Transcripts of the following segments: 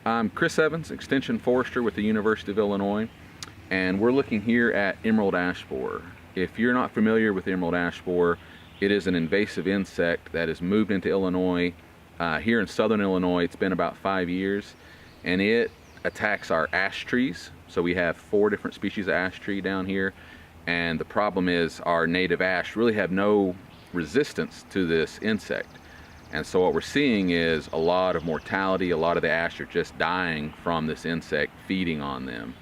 I'm Chris Evans, Extension Forester with the University of Illinois, and we're looking here at emerald ash borer. If you're not familiar with emerald ash borer, it is an invasive insect that has moved into Illinois. Here in southern Illinois, it's been about 5 years, and it attacks our ash trees. So we have 4 different species of ash tree down here, and the problem is our native ash really have no resistance to this insect. And so what we're seeing is a lot of mortality. A lot of the ash are just dying from this insect feeding on them.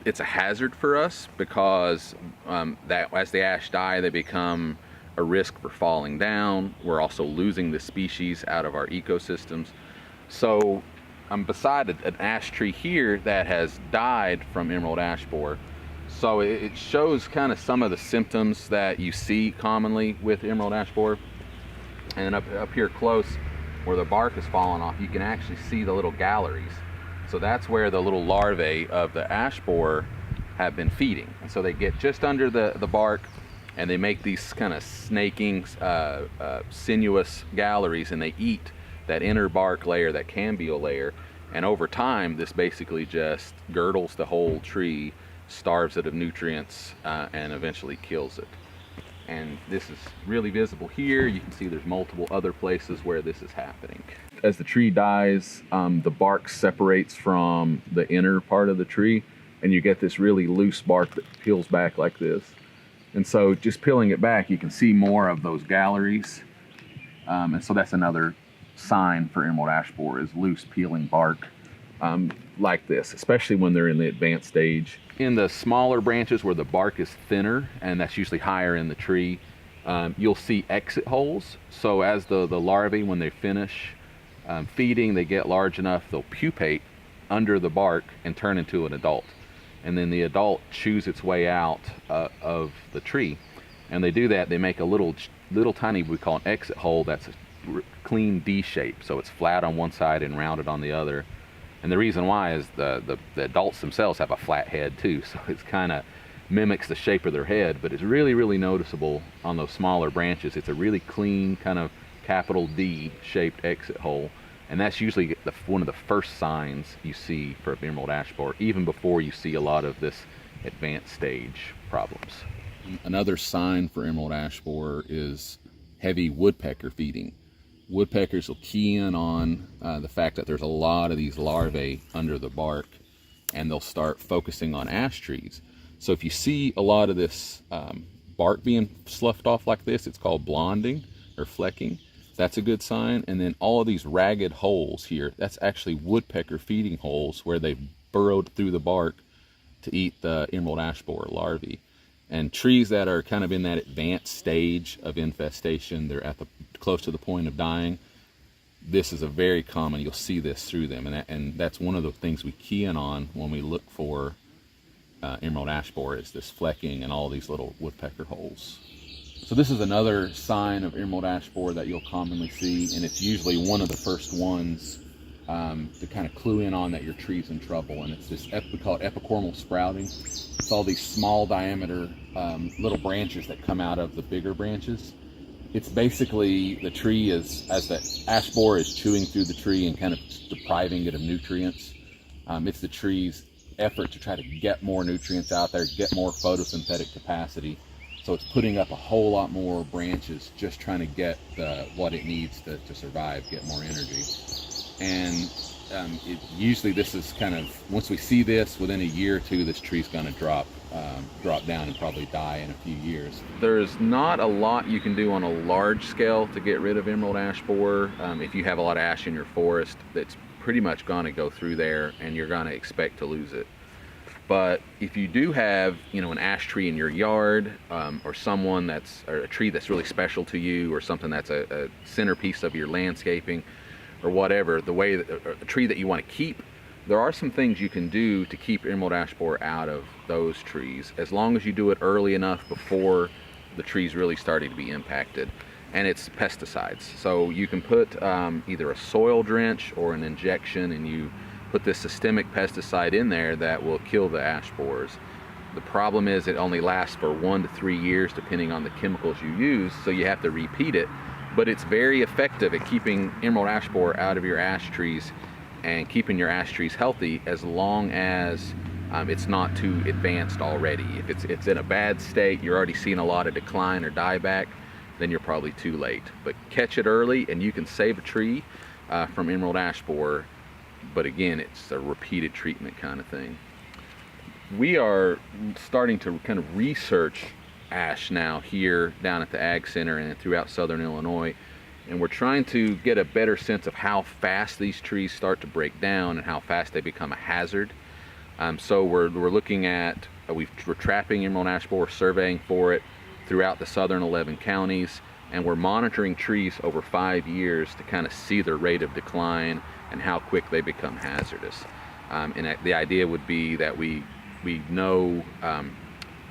It's a hazard for us because that as the ash die, they become a risk for falling down. We're also losing the species out of our ecosystems. So I'm beside an ash tree here that has died from emerald ash borer. So it shows kind of some of the symptoms that you see commonly with emerald ash borer. And up here close where the bark is falling off, you can actually see the little galleries. So that's where the little larvae of the ash borer have been feeding. And so they get just under the bark, and they make these kind of snaking, sinuous galleries, and they eat that inner bark layer, that cambial layer. And over time, this basically just girdles the whole tree, starves it of nutrients, and eventually kills it. And this is really visible here. You can see there's multiple other places where this is happening. As the tree dies, the bark separates from the inner part of the tree, and you get this really loose bark that peels back like this. And so just peeling it back, you can see more of those galleries. And so that's another sign for emerald ash borer, is loose peeling bark like this, especially when they're in the advanced stage. In the smaller branches where the bark is thinner, and that's usually higher in the tree, you'll see exit holes. So as the larvae, when they finish feeding, they get large enough, they'll pupate under the bark and turn into an adult. And then the adult chews its way out of the tree. And they do that, they make a little tiny, we call an exit hole, that's a clean D shape. So it's flat on one side and rounded on the other. And the reason why is the adults themselves have a flat head too, so it's kind of mimics the shape of their head, but it's really, really noticeable on those smaller branches. It's a really clean kind of capital D shaped exit hole, and that's usually one of the first signs you see for emerald ash borer, even before you see a lot of this advanced stage problems. Another sign for emerald ash borer is heavy woodpecker feeding. Woodpeckers will key in on the fact that there's a lot of these larvae under the bark, and they'll start focusing on ash trees. So if you see a lot of this bark being sloughed off like this, it's called blonding or flecking. That's a good sign. And then all of these ragged holes here, that's actually woodpecker feeding holes where they've burrowed through the bark to eat the emerald ash borer larvae. And trees that are kind of in that advanced stage of infestation, they're at close to the point of dying, this is a very common, you'll see this through them, and that's one of the things we key in on when we look for emerald ash borer, is this flecking and all these little woodpecker holes. So this is another sign of emerald ash borer that you'll commonly see, and it's usually one of the first ones to kind of clue in on that your tree's in trouble. And it's this, we call it epicormal sprouting. It's all these small diameter little branches that come out of the bigger branches. It's basically the tree is, as the ash borer is chewing through the tree and kind of depriving it of nutrients, it's the tree's effort to try to get more nutrients out there, get more photosynthetic capacity. So it's putting up a whole lot more branches, just trying to get what it needs to survive, get more energy. And usually this is kind of, once we see this, within a year or two, this tree's going to drop down and probably die in a few years. There's not a lot you can do on a large scale to get rid of emerald ash borer. If you have a lot of ash in your forest, that's pretty much going to go through there, and you're going to expect to lose it. But if you do have, an ash tree in your yard, or a tree that's really special to you, or something that's a centerpiece of your landscaping, or whatever, a tree that you want to keep, there are some things you can do to keep emerald ash borer out of those trees, as long as you do it early enough before the tree's really starting to be impacted. And it's pesticides. So you can put either a soil drench or an injection, and you put this systemic pesticide in there that will kill the ash borers. The problem is it only lasts for 1 to 3 years depending on the chemicals you use, so you have to repeat it. But it's very effective at keeping emerald ash borer out of your ash trees and keeping your ash trees healthy as long as it's not too advanced already. If it's in a bad state, you're already seeing a lot of decline or dieback, then you're probably too late. But catch it early and you can save a tree from emerald ash borer. But again, it's a repeated treatment kind of thing. We are starting to kind of research ash now here down at the Ag Center and throughout Southern Illinois. And we're trying to get a better sense of how fast these trees start to break down and how fast they become a hazard. So we're looking at, we're trapping emerald ash borer, surveying for it throughout the southern 11 counties, and we're monitoring trees over 5 years to kind of see their rate of decline and how quick they become hazardous. And the idea would be that we know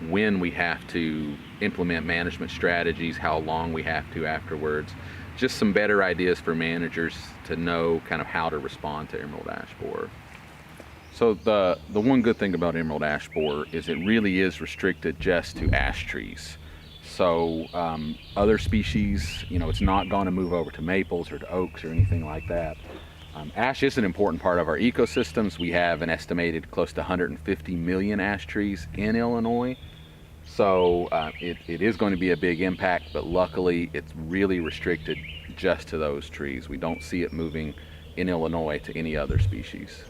when we have to implement management strategies, how long we have to afterwards. Just some better ideas for managers to know kind of how to respond to emerald ash borer. So the one good thing about emerald ash borer is it really is restricted just to ash trees. So other species, it's not going to move over to maples or to oaks or anything like that. Ash is an important part of our ecosystems. We have an estimated close to 150 million ash trees in Illinois. So it is going to be a big impact, but luckily it's really restricted just to those trees. We don't see it moving in Illinois to any other species.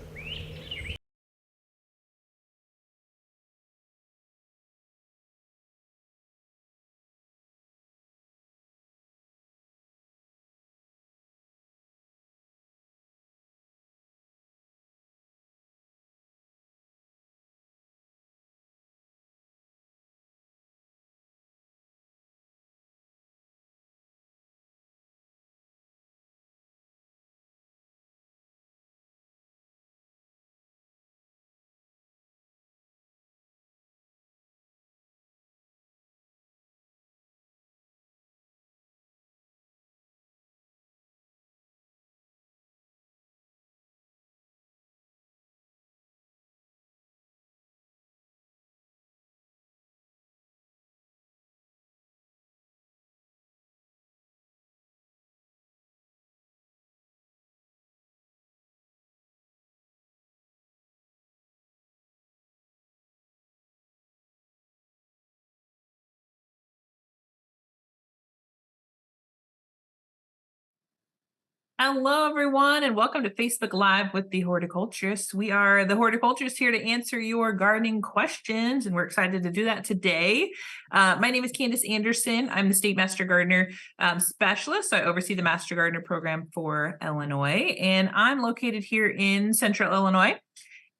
Hello, everyone, and welcome to Facebook Live with the Horticulturists. We are the Horticulturists here to answer your gardening questions, and we're excited to do that today. My name is Candace Anderson. I'm the State Master Gardener Specialist. So I oversee the Master Gardener program for Illinois, and I'm located here in Central Illinois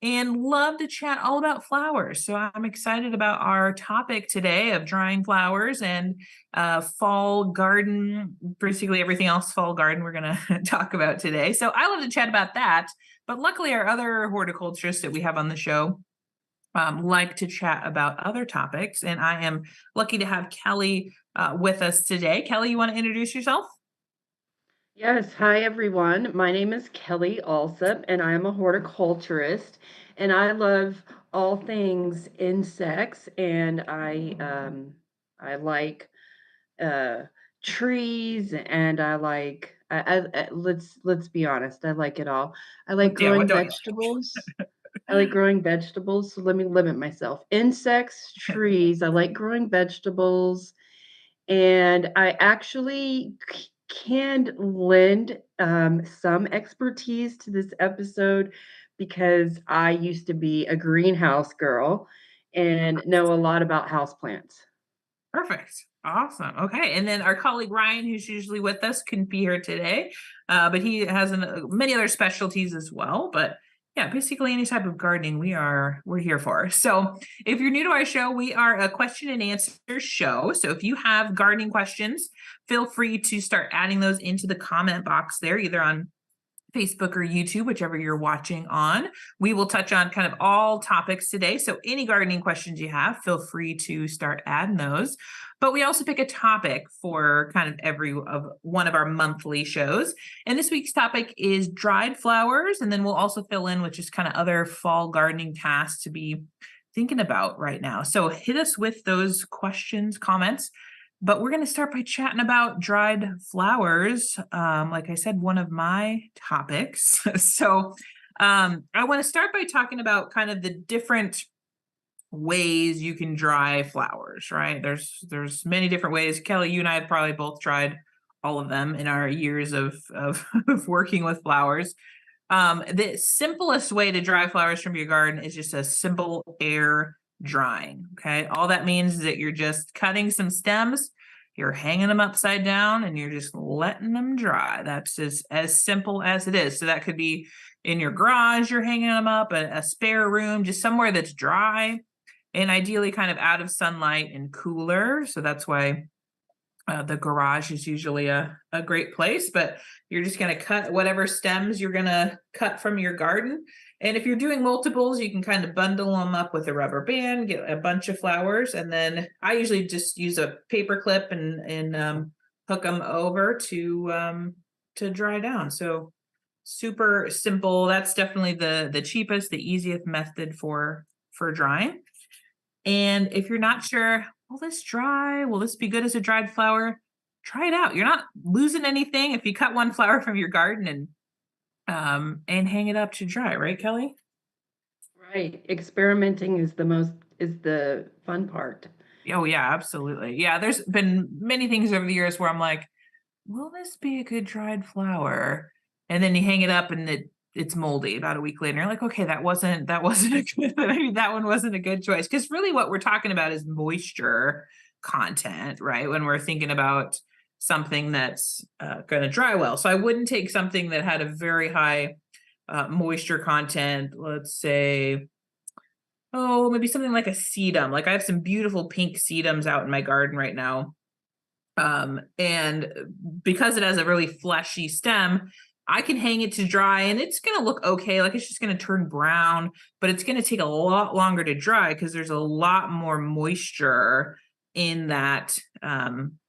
and love to chat all about flowers. So I'm excited about our topic today of drying flowers and fall garden, basically everything else fall garden we're going to talk about today. So I love to chat about that. But luckily, our other horticulturists that we have on the show like to chat about other topics. And I am lucky to have Kelly with us today. Kelly, you want to introduce yourself? Yes, hi everyone. My name is Kelly Alsop, and I am a horticulturist, and I love all things insects, and I like uh, trees, and I like let's be honest, I like it all. I like Yeah, what growing don't vegetables. I like growing vegetables, so let me limit myself. Insects, you? trees. I like growing vegetables. And I actually can lend some expertise to this episode because I used to be a greenhouse girl and know a lot about houseplants. Perfect. Awesome. Okay. And then our colleague Ryan, who's usually with us, couldn't be here today, but he has many other specialties as well. But yeah, basically any type of gardening we're here for. So if you're new to our show, we are a question and answer show. So if you have gardening questions, feel free to start adding those into the comment box there, either on Facebook or YouTube, whichever you're watching on. We will touch on kind of all topics today. So any gardening questions you have, feel free to start adding those. But we also pick a topic for kind of one of our monthly shows. And this week's topic is dried flowers. And then we'll also fill in with just kind of other fall gardening tasks to be thinking about right now. So hit us with those questions, comments. But we're going to start by chatting about dried flowers. Like I said, one of my topics. So I want to start by talking about kind of the different ways you can dry flowers, right? There's many different ways. Kelly, you and I have probably both tried all of them in our years of of working with flowers. The simplest way to dry flowers from your garden is just a simple air drying. Okay. All that means is that you're just cutting some stems, you're hanging them upside down, and you're just letting them dry. That's just as simple as it is. So that could be in your garage, you're hanging them up, a spare room, just somewhere that's dry and ideally kind of out of sunlight and cooler. So that's why the garage is usually a great place, but you're just going to cut whatever stems you're going to cut from your garden. And if you're doing multiples, you can kind of bundle them up with a rubber band, get a bunch of flowers. And then I usually just use a paper clip and hook them over to dry down. So super simple. That's definitely the cheapest, the easiest method for drying. And if you're not sure, will this dry? Will this be good as a dried flower? Try it out. You're not losing anything if you cut one flower from your garden and hang it up to dry, right, Kelly? Right. Experimenting is the fun part. Oh yeah, absolutely. Yeah, there's been many things over the years where I'm like, will this be a good dried flower? And then you hang it up and it's moldy about a week later. You're like, okay, that wasn't a good, maybe that one wasn't a good choice. Because really what we're talking about is moisture content, right? When we're thinking about something that's going to dry well. So I wouldn't take something that had a very high moisture content, let's say, oh, maybe something like a sedum. Like I have some beautiful pink sedums out in my garden right now. And because it has a really fleshy stem, I can hang it to dry and it's going to look okay. Like it's just going to turn brown, but it's going to take a lot longer to dry because there's a lot more moisture in that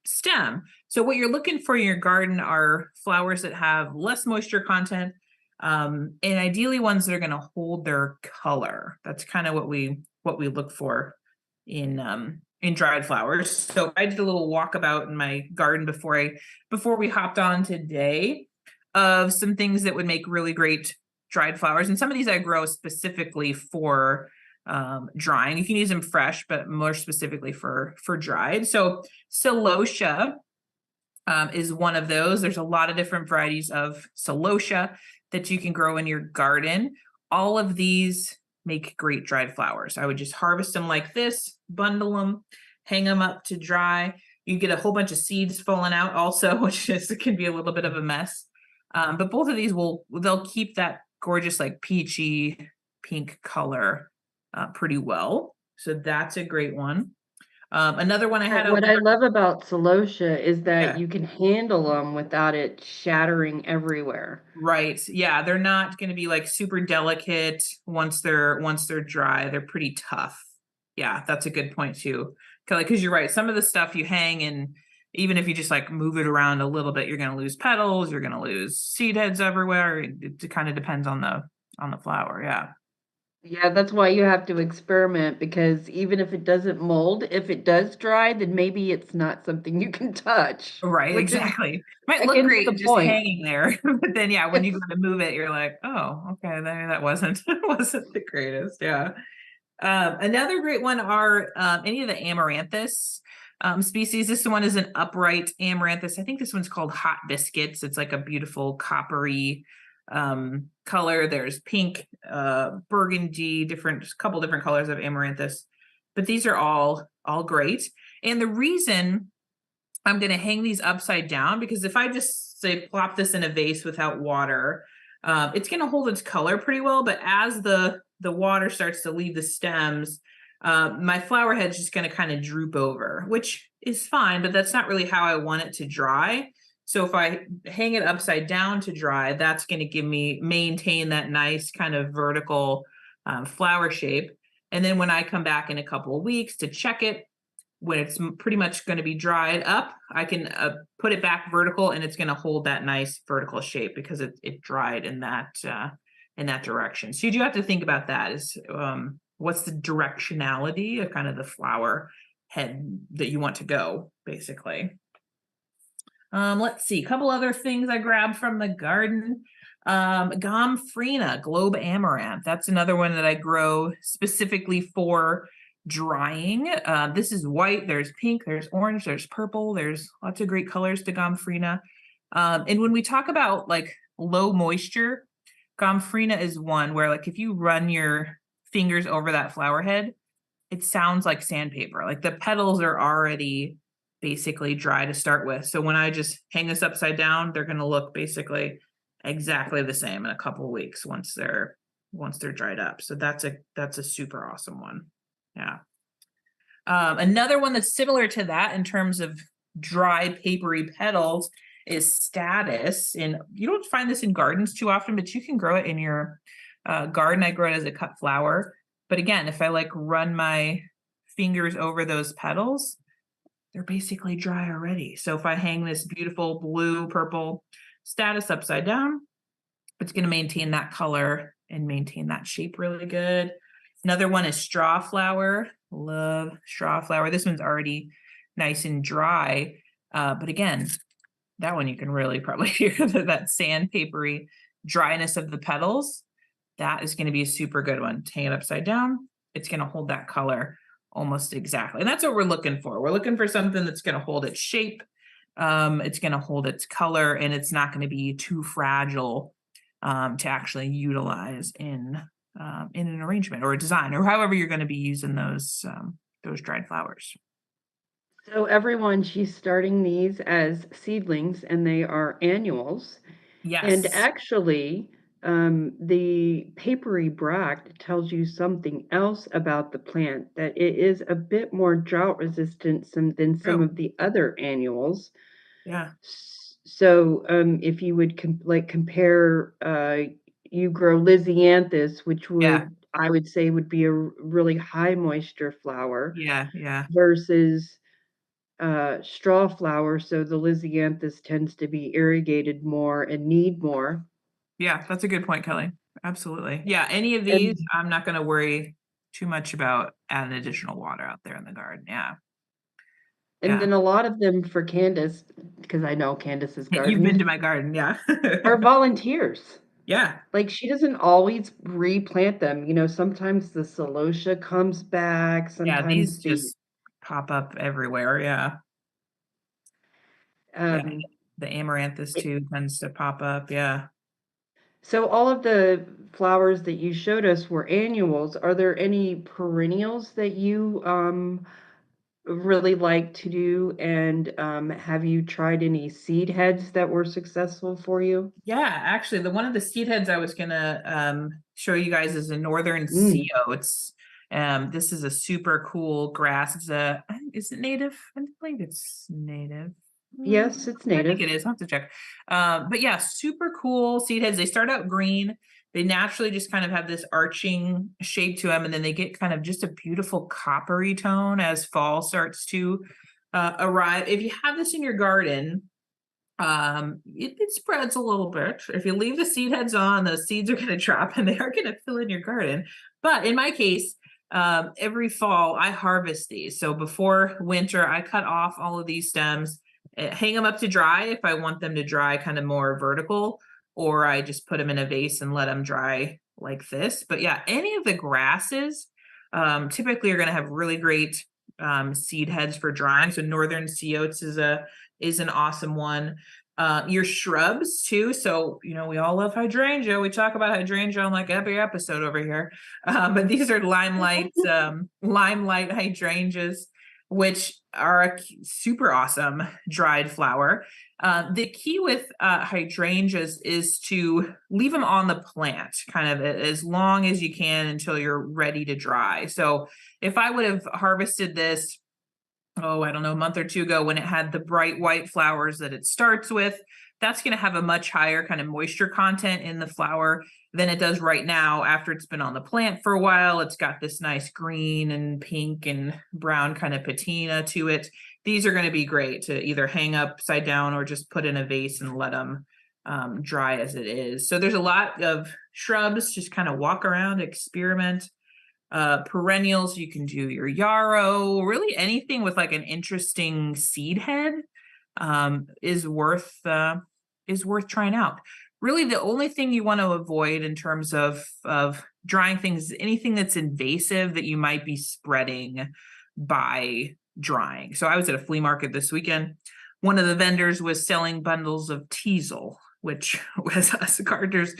stem. So what you're looking for in your garden are flowers that have less moisture content, and ideally ones that are going to hold their color. That's kind of what we look for in dried flowers. So I did a little walkabout in my garden before we hopped on today of some things that would make really great dried flowers. And some of these I grow specifically for drying. You can use them fresh, but more specifically for dried. So celosia is one of those. There's a lot of different varieties of celosia that you can grow in your garden. All of these make great dried flowers. I would just harvest them like this, bundle them, hang them up to dry. You get a whole bunch of seeds falling out also, which can be a little bit of a mess. But both of these they'll keep that gorgeous like peachy pink color pretty well. So that's a great one. Another one I had What I over. love about celosia is that Yeah. you can handle them without it shattering everywhere. Right. Yeah, they're not going to be like super delicate once they're dry. They're pretty tough. Yeah, that's a good point too. Because you're right. Some of the stuff you hang and even if you just like move it around a little bit, you're going to lose petals, you're going to lose seed heads everywhere. It kind of depends on the flower. Yeah. Yeah, that's why you have to experiment because even if it doesn't mold, if it does dry, then maybe it's not something you can touch, Right, which is exactly. Might look against great the just point. hanging there, but then yeah, when you go to move it, you're like, oh, okay, that wasn't wasn't the greatest. Yeah. Another great one are any of the amaranthus species. This one is an upright amaranthus. I think this one's called Hot Biscuits. It's like a beautiful coppery color. There's pink, burgundy, couple different colors of amaranthus, but these are all great. And the reason I'm going to hang these upside down because if I just say plop this in a vase without water, it's going to hold its color pretty well. But as the water starts to leave the stems, my flower head's just going to kind of droop over, which is fine, but that's not really how I want it to dry. So if I hang it upside down to dry, that's going to maintain that nice kind of vertical flower shape. And then when I come back in a couple of weeks to check it, when it's pretty much going to be dried up, I can put it back vertical and it's going to hold that nice vertical shape because it dried in that direction. So you do have to think about that is what's the directionality of kind of the flower head that you want to go, basically. Let's see, a couple other things I grabbed from the garden. Gomphrena, globe amaranth. That's another one that I grow specifically for drying. This is white, there's pink, there's orange, there's purple, there's lots of great colors to Gomphrena. And when we talk about like low moisture, Gomphrena is one where like if you run your fingers over that flower head, it sounds like sandpaper. Like the petals are already basically dry to start with. So when I just hang this upside down, they're going to look basically exactly the same in a couple of weeks once they're dried up. So that's a super awesome one. Yeah. Another one that's similar to that in terms of dry papery petals is status. And you don't find this in gardens too often, but you can grow it in your garden. I grow it as a cut flower. But again, if I like run my fingers over those petals, they're basically dry already. So if I hang this beautiful blue, purple status upside down, it's going to maintain that color and maintain that shape really good. Another one is straw flower. Love straw flower. This one's already nice and dry. But again, that one you can really probably hear that sandpapery dryness of the petals. That is going to be a super good one. Hang it upside down. It's going to hold that color almost exactly. And that's what we're looking for. We're looking for something that's going to hold its shape. It's going to hold its color, and it's not going to be too fragile to actually utilize in an arrangement or a design or however you're going to be using those dried flowers. So everyone, she's starting these as seedlings, and they are annuals. Yes. And actually, the papery bract tells you something else about the plant, that it is a bit more drought resistant than some True. of the other annuals. Yeah. So if you would compare, you grow Lysianthus, which Yeah. I would say would be a really high moisture flower, Yeah. versus straw flower. So the Lysianthus tends to be irrigated more and need more. Yeah, that's a good point, Kelly. Absolutely. Yeah, any of these, And I'm not going to worry too much about adding additional water out there in the garden. Yeah. and Yeah. then a lot of them for Candace, because I know Candace's You've been to garden, my garden. Yeah. are volunteers. Yeah. Like, she doesn't always replant them. Sometimes the celosia comes back, Yeah. sometimes These just pop up everywhere. Yeah. Yeah. um The amaranthus it, too tends to pop up. Yeah. so all of the flowers that you showed us were annuals. Are there any perennials that you really like to do? And have you tried any seed heads that were successful for you? Yeah. Actually, one of the seed heads I was going to show you guys is a northern Mm. CO. This is a super cool grass. Is it native? I believe it's native. Yes, it's I think native. it is. I'll have to check. But yeah, super cool seed heads. They start out green. They naturally just kind of have this arching shape to them, and then they get kind of just a beautiful coppery tone as fall starts to arrive. If you have this in your garden, it spreads a little bit. If you leave the seed heads on, those seeds are going to drop and they are going to fill in your garden. But in my case, every fall I harvest these. So before winter, I cut off all of these stems, hang them up to dry if I want them to dry kind of more vertical, or I just put them in a vase and let them dry like this. But yeah, any of the grasses typically are going to have really great seed heads for drying. So northern sea oats is an awesome one. Your shrubs too. So, we all love hydrangea. We talk about hydrangea on like every episode over here. But these are limelight hydrangeas, which are a super awesome dried flower. The key with hydrangeas is to leave them on the plant kind of as long as you can until you're ready to dry. So if I would have harvested this, I don't know, a month or two ago when it had the bright white flowers that it starts with, that's going to have a much higher kind of moisture content in the flower than it does right now after it's been on the plant for a while. It's got this nice green and pink and brown kind of patina to it. These are going to be great to either hang upside down or just put in a vase and let them dry as it is. So there's a lot of shrubs, just kind of walk around, experiment. Perennials, you can do your yarrow, really anything with like an interesting seed head is worth trying out. really the only thing you want to avoid in terms of drying things, anything that's invasive that you might be spreading by drying. So I was at a flea market this weekend. One of the vendors was selling bundles of teasel, which was us gardeners.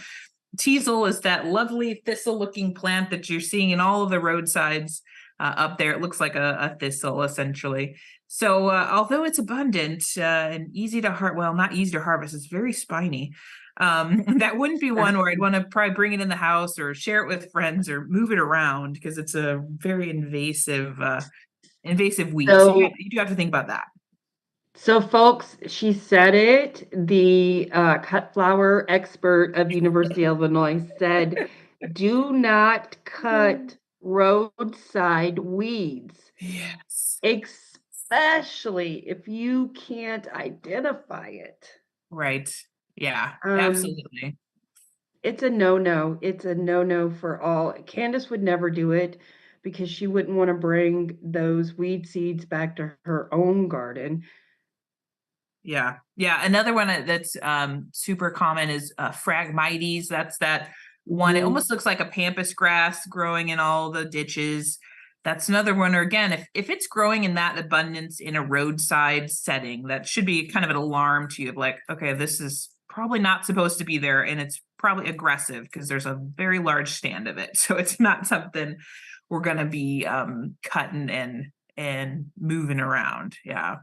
Teasel is that lovely thistle-looking plant that you're seeing in all of the roadsides up there. It looks like a thistle, essentially. So although it's abundant and easy to well, not easy to harvest, it's very spiny. That wouldn't be one where I'd want to probably bring it in the house or share it with friends or move it around because it's a very invasive weed. So you do have to think about that. So, folks, she said it. The cut flower expert of University of Illinois said, "Do not cut roadside weeds, Yes. especially if you can't identify it." Right. Yeah, absolutely. It's a no-no. It's a no-no for all. Candace would never do it because she wouldn't want to bring those weed seeds back to her own garden. Yeah. Another one that's super common is Phragmites. That's that one. It almost looks like a pampas grass growing in all the ditches. That's another one. Or again, if it's growing in that abundance in a roadside setting, that should be kind of an alarm to you of like, okay, this is probably not supposed to be there, and it's probably aggressive because there's a very large stand of it. So it's not something we're gonna be cutting and moving around. Yeah.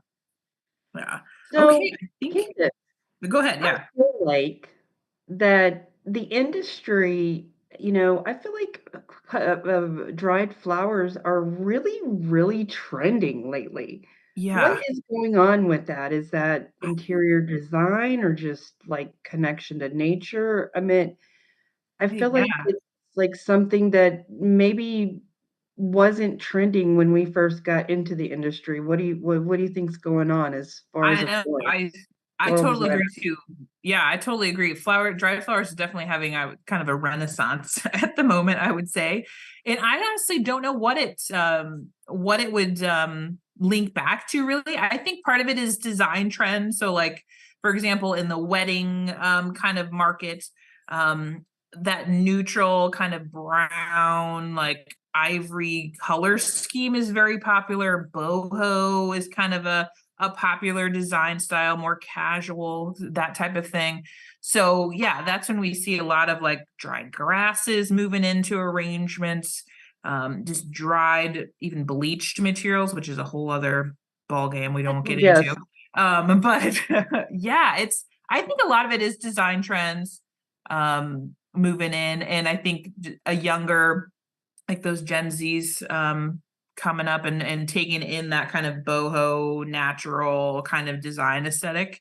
So, Okay, I think Candace, go ahead. I Yeah. feel like that the industry, I feel like dried flowers are really, really trending lately. What Yeah. is going on with that? Is that interior design or just like connection to nature? I mean, I feel like Yeah. it's like something that maybe wasn't trending when we first got into the industry. What do you think's going on as far as I a know. I florals totally web? agree too. Yeah, I totally agree. Dried flowers is definitely having a kind of a renaissance at the moment, I would say. And I honestly don't know what it would link back to really. I think part of it is design trends. So like for example, in the wedding kind of market, that neutral kind of brown, like ivory color scheme is very popular. Boho is kind of a popular design style, more casual, that type of thing. So yeah, that's when we see a lot of like dried grasses moving into arrangements, just dried, even bleached materials, which is a whole other ball game we don't get Yes. into. But yeah, I think a lot of it is design trends moving in, and I think a younger, like those Gen Zs coming up and taking in that kind of boho natural kind of design aesthetic.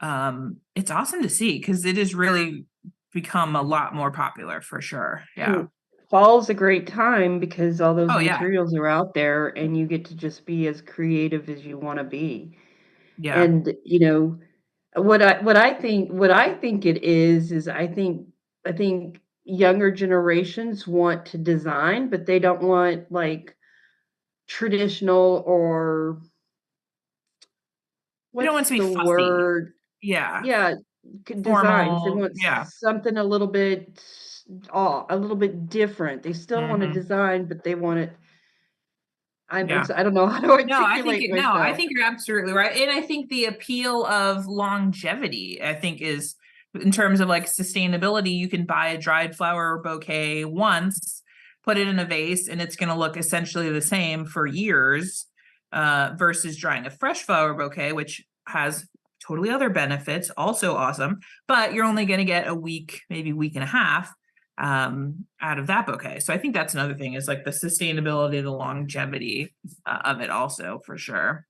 It's awesome to see because it has really become a lot more popular for sure. Yeah. Fall's a great time because all those Oh yeah. materials are out there and you get to just be as creative as you want to be. Yeah. And what I think it is I think younger generations want to design, but they don't want like traditional or We don't want what's to be the fussy. word? Yeah. Yeah, designs. They Formal. want Yeah. something a little bit different. They still want to Hmm. design, but they want it. Yeah. I don't know how to No, articulate I myself. think you're absolutely right. And I think the appeal of longevity, I think, is in terms of like sustainability, you can buy a dried flower bouquet once, put it in a vase, and it's going to look essentially the same for years, versus drying a fresh flower bouquet, which has totally other benefits, also awesome, but you're only going to get a week, maybe week and a half out of that bouquet. So I think that's another thing is like the sustainability, the longevity of it also for sure.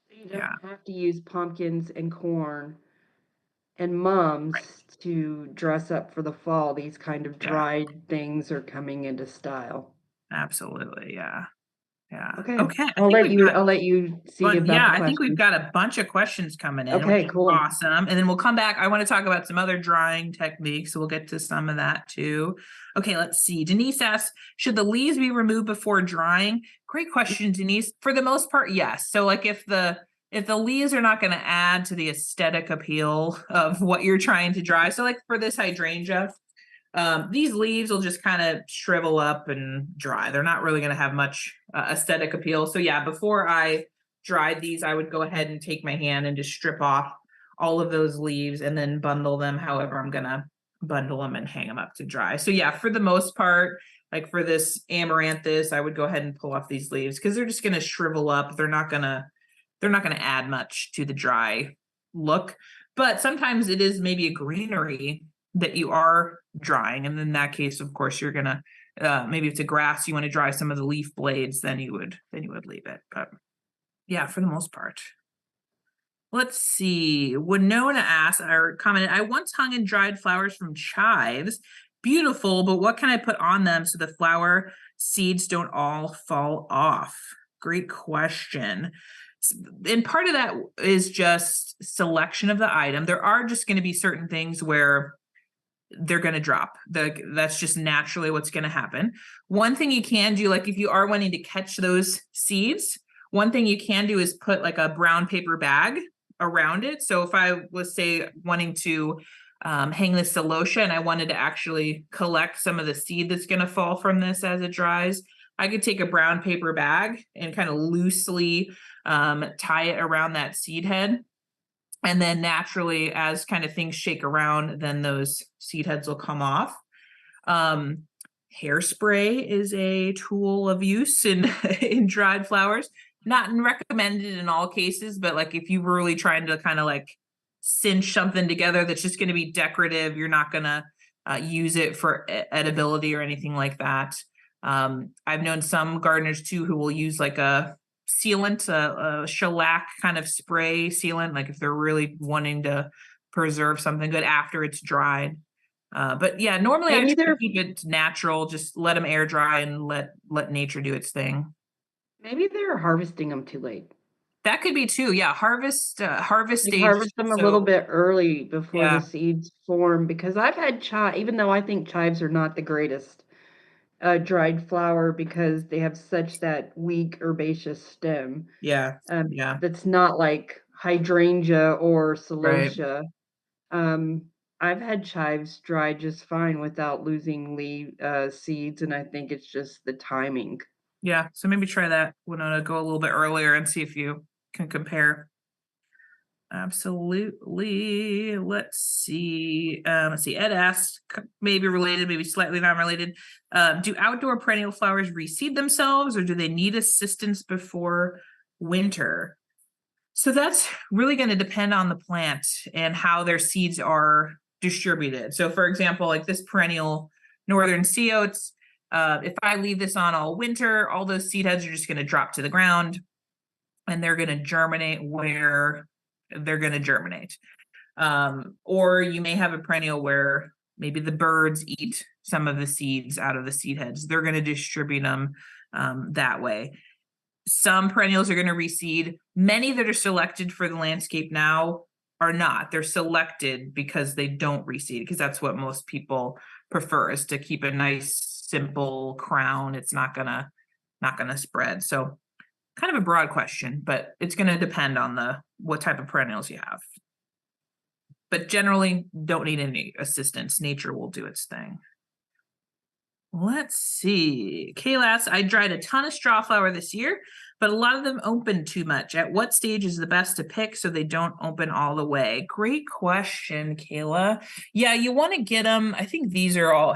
You Yeah. don't have to use pumpkins and corn and mums to dress up for the fall. These kind of Yeah, dried things are coming into style. absolutely. Yeah. Okay. Okay. I think we've got, I'll let you see well, about yeah, the I think we've questions. got a bunch of questions coming in, which Okay, is cool. awesome. And then we'll come back. I want to talk about some other drying techniques. So we'll get to some of that too. Okay, let's see. Denise asks, should the leaves be removed before drying? Great question, Denise. For the most part, yes. So like if if the leaves are not going to add to the aesthetic appeal of what you're trying to dry. So like for this hydrangea, these leaves will just kind of shrivel up and dry. They're not really going to have much aesthetic appeal. So yeah, before I dried these, I would go ahead and take my hand and just strip off all of those leaves and then bundle them however I'm going to bundle them and hang them up to dry. So yeah, for the most part, like for this amaranthus, I would go ahead and pull off these leaves because they're just going to shrivel up. They're not going to add much to the dry look. But sometimes it is maybe a greenery that you are drying, and in that case, of course, you're gonna maybe if it's a grass, you want to dry some of the leaf blades, then you would leave it. But yeah, for the most part. Let's see. Winona asked or commented, I once hung and dried flowers from chives. Beautiful, but what can I put on them so the flower seeds don't all fall off? Great question. And part of that is just selection of the item. There are just going to be certain things where they're going to drop. That's just naturally what's going to happen. One thing you can do, like if you are wanting to catch those seeds, one thing you can do is put like a brown paper bag around it. So if I was, say, wanting to hang this celosia and I wanted to actually collect some of the seed that's going to fall from this as it dries, I could take a brown paper bag and kind of loosely tie it around that seed head. And then naturally, as kind of things shake around, then those seed heads will come off. Hairspray is a tool of use in in dried flowers. Not recommended in all cases, but like if you were really trying to kind of like cinch something together that's just going to be decorative, you're not going to use it for edibility or anything like that. I've known some gardeners too who will use like a sealant, a shellac kind of spray sealant, like if they're really wanting to preserve something good after it's dried. But yeah, normally I try to keep it natural, just let them air dry and let nature do its thing. Maybe they're harvesting them too late. That could be too. Yeah, harvest stage. Harvest them a little bit early before the Yeah. seeds form, because I've had even though I think chives are not the greatest dried flower because they have such that weak herbaceous stem. Yeah. That's not like hydrangea or Right. celosia. I've had chives dry just fine without losing seeds, and I think it's just the timing. Yeah. So maybe try that. We're gonna go a little bit earlier and see if you can compare. Absolutely. Let's see. Ed asked, maybe related, maybe slightly non-related. Do outdoor perennial flowers reseed themselves, or do they need assistance before winter? So that's really going to depend on the plant and how their seeds are distributed. So for example, like this perennial northern sea oats, if I leave this on all winter, all those seed heads are just going to drop to the ground and they're going to germinate where they're going to germinate. Or you may have a perennial where maybe the birds eat some of the seeds out of the seed heads. They're going to distribute them that way. Some perennials are going to reseed. Many that are selected for the landscape now are not. They're selected because they don't reseed, because that's what most people prefer, is to keep a nice, simple crown. It's not gonna spread. So kind of a broad question, but it's going to depend on what type of perennials you have. But generally, don't need any assistance. Nature will do its thing. Let's see. Kayla, I dried a ton of straw flower this year, but a lot of them open too much. At what stage is the best to pick so they don't open all the way? Great question, Kayla. Yeah, you want to get them. I think these are all,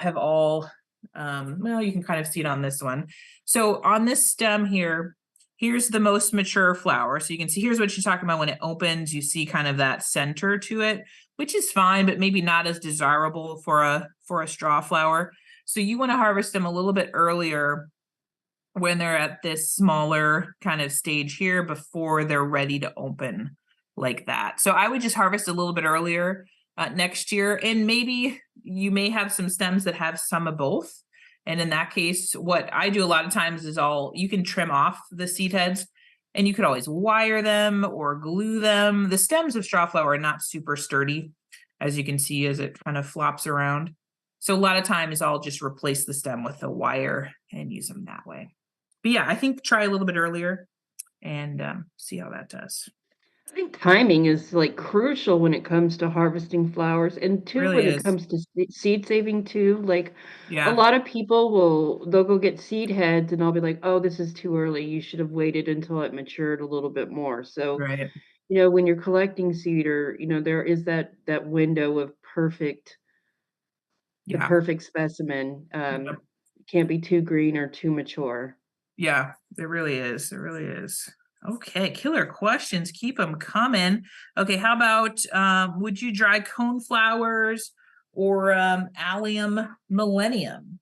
well, you can kind of see it on this one. So on this stem here, here's the most mature flower. So you can see, here's what she's talking about. When it opens, you see kind of that center to it, which is fine, but maybe not as desirable for a straw flower. So you want to harvest them a little bit earlier when they're at this smaller kind of stage here before they're ready to open like that. So I would just harvest a little bit earlier next year. And maybe you may have some stems that have some of both. And in that case, what I do a lot of times is you can trim off the seed heads and you could always wire them or glue them. The stems of straw flower are not super sturdy, as you can see as it kind of flops around. So a lot of times I'll just replace the stem with a wire and use them that way. But yeah, I think try a little bit earlier and see how that does. I think timing is like crucial when it comes to harvesting flowers, and too Really when it is. comes to seed saving too. Like a Yeah, lot of people they'll go get seed heads, and I'll be like, "Oh, this is too early. You should have waited until it matured a little bit more." So, right. when you're collecting seed, or there is that window of the Yeah. perfect specimen. Yep. Can't be too green or too mature. Yeah, there really is. There really is. Okay, killer questions. Keep them coming. Okay, how about would you dry cone flowers or allium millennium?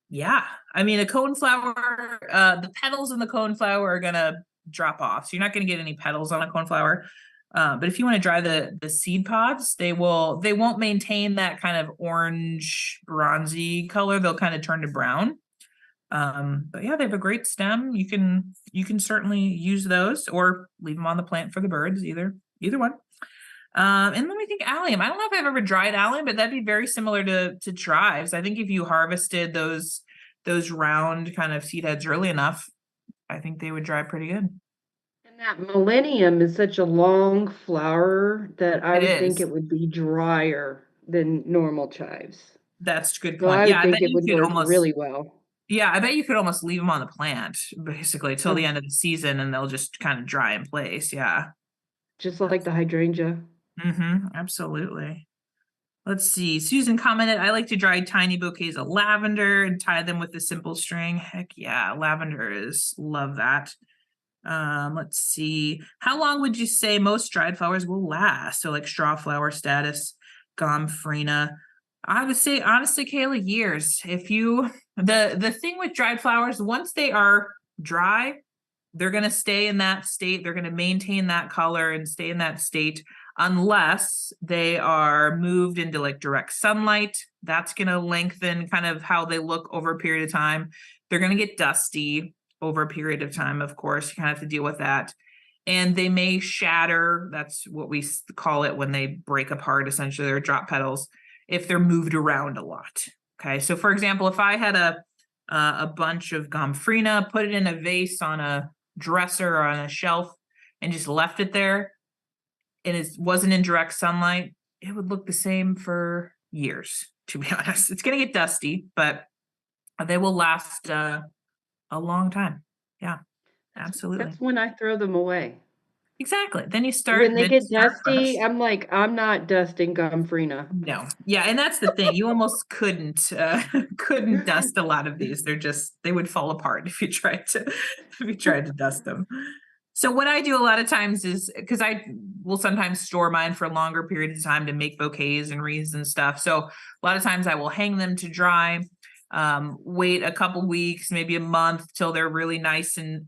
Yeah, I mean a cone flower, the petals in the cone flower are gonna drop off, so you're not gonna get any petals on a cone flower. But if you want to dry the seed pods, they won't maintain that kind of orange bronzy color. They'll kind of turn to brown. But yeah, they have a great stem. You can certainly use those or leave them on the plant for the birds, either one. And let me think, allium. I don't know if I've ever dried allium, but that'd be very similar to chives. I think if you harvested those round kind of seed heads early enough, I think they would dry pretty good. And that millennium is such a long flower that I It would think is. it would be drier than normal chives. That's a good So point. I would Yeah, I think bet it you would could work almost really well. yeah, I bet you could almost leave them on the plant basically till the Uh, end of the season and they'll just kind of dry in place. Yeah. just like the hydrangea. Mm-hmm. Absolutely. Let's see. Susan commented, I like to dry tiny bouquets of lavender and tie them with a simple string. Heck yeah, lavender is love that. Let's see. How long would you say most dried flowers will last? So like straw flower status, gomphrena. I would say honestly, Kayla, years. If you the thing with dried flowers, once they are dry, they're going to stay in that state. They're going to maintain that color and stay in that state unless they are moved into like direct sunlight. That's going to lengthen kind of how they look over a period of time. They're going to get dusty over a period of time, of course. You kind of have to deal with that. And they may shatter. That's what we call it when they break apart, essentially, they're drop petals, if they're moved around a lot. Okay. So, for example, if I had a bunch of gomphrena, put it in a vase on a dresser or on a shelf and just left it there and it wasn't in direct sunlight, it would look the same for years, to be honest. It's going to get dusty, but they will last a long time. Yeah, absolutely. That's when I throw them away. Exactly. Then you When start, they then you get start dusty, fresh. I'm like, I'm not dusting gomphrena. No. Yeah, and that's the thing. You almost couldn't dust a lot of these. They would fall apart if you tried to if you tried to dust them. So what I do a lot of times is because I will sometimes store mine for longer periods of time to make bouquets and wreaths and stuff. So a lot of times I will hang them to dry, wait a couple weeks, maybe a month till they're really nice and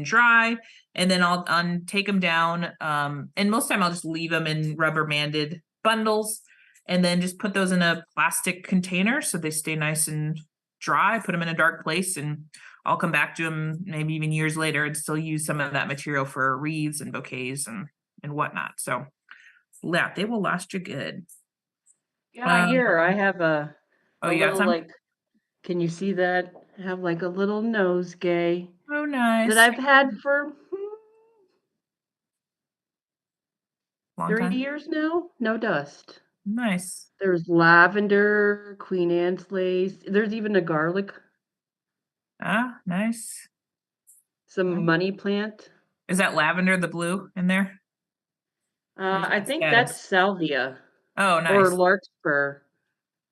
dry, and then I'll take them down. And most of the time I'll just leave them in rubber banded bundles and then just put those in a plastic container so they stay nice and dry, put them in a dark place, and I'll come back to them maybe even years later and still use some of that material for wreaths and bouquets and whatnot. So yeah, they will last you good. Yeah, here I have Oh, a you got little some? like, can you see that? I have like a little nosegay Oh, that nice. I've had for Long 3 time. years now. No dust. Nice. There's lavender, Queen Anne's lace. There's even a garlic, Ah, nice. some Nice. money plant. Is that lavender, the blue in there? Or is I that think that's status? salvia Oh, or nice. larkspur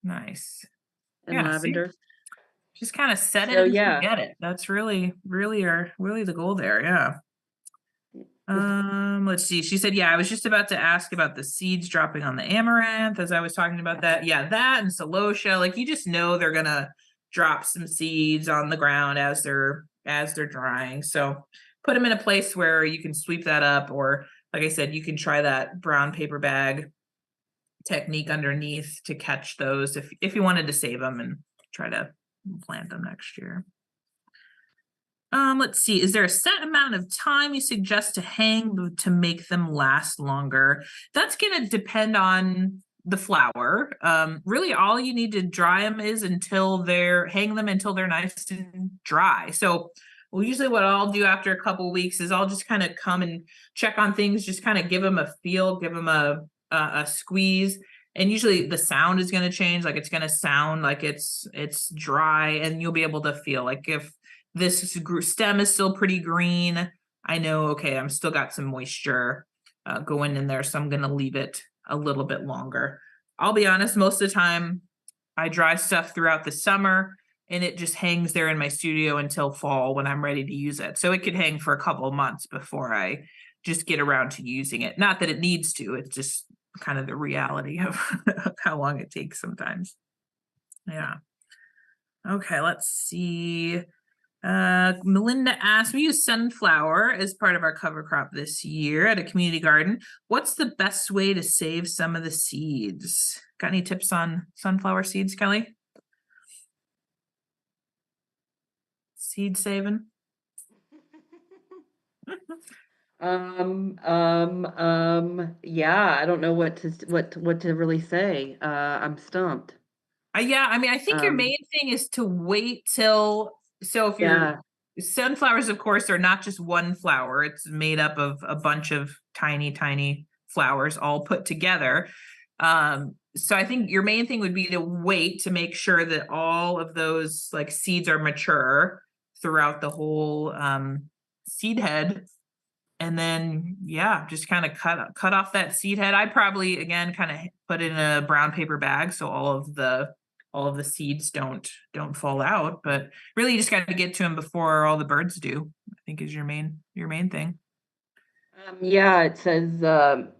Nice. and Yeah, see, lavender. just kind of set it So and yeah, forget it. That's really the goal there. Yeah. this Let's see. She said, yeah, I was just about to ask about the seeds dropping on the amaranth as I was talking about that. Yeah, that and celosia. Like you just know they're gonna drop some seeds on the ground as they're drying. So put them in a place where you can sweep that up, or like I said, you can try that brown paper bag technique underneath to catch those if you wanted to save them and try to plant them next year. Let's see. Is there a set amount of time you suggest to hang to make them last longer? That's going to depend on the flower. Really, all you need to dry them is hang them until they're nice and dry. So, Well, usually what I'll do after a couple weeks is I'll just kind of come and check on things, just kind of give them a feel, give them a squeeze. And usually the sound is going to change. Like it's going to sound like it's dry, and you'll be able to feel like if this stem is still pretty green, I know, okay, I'm still got some moisture going in there, so I'm going to leave it a little bit longer. I'll be honest, most of the time I dry stuff throughout the summer, and it just hangs there in my studio until fall when I'm ready to use it. So it could hang for a couple of months before I just get around to using it. Not that it needs to, it's just kind of the reality of how long it takes sometimes. Yeah. Okay, let's see. Melinda asked, we use sunflower as part of our cover crop this year at a community garden. What's the best way to save some of the seeds? Got any tips on sunflower seeds, Kelly? Seed saving? Yeah, I don't know what to really say. I'm stumped. Yeah, I mean, I think your Um, main thing is to wait till, so if you're, yeah, sunflowers, of course, are not just one flower. It's made up of a bunch of tiny, tiny flowers all put together. So I think your main thing would be to wait to make sure that all of those like seeds are mature throughout the whole seed head. And then, yeah, just kind of cut off that seed head. I'd probably, again, kind of put it in a brown paper bag so all of the seeds don't fall out. But really, you just got to get to them before all the birds do, I think, is your main thing. yeah, it says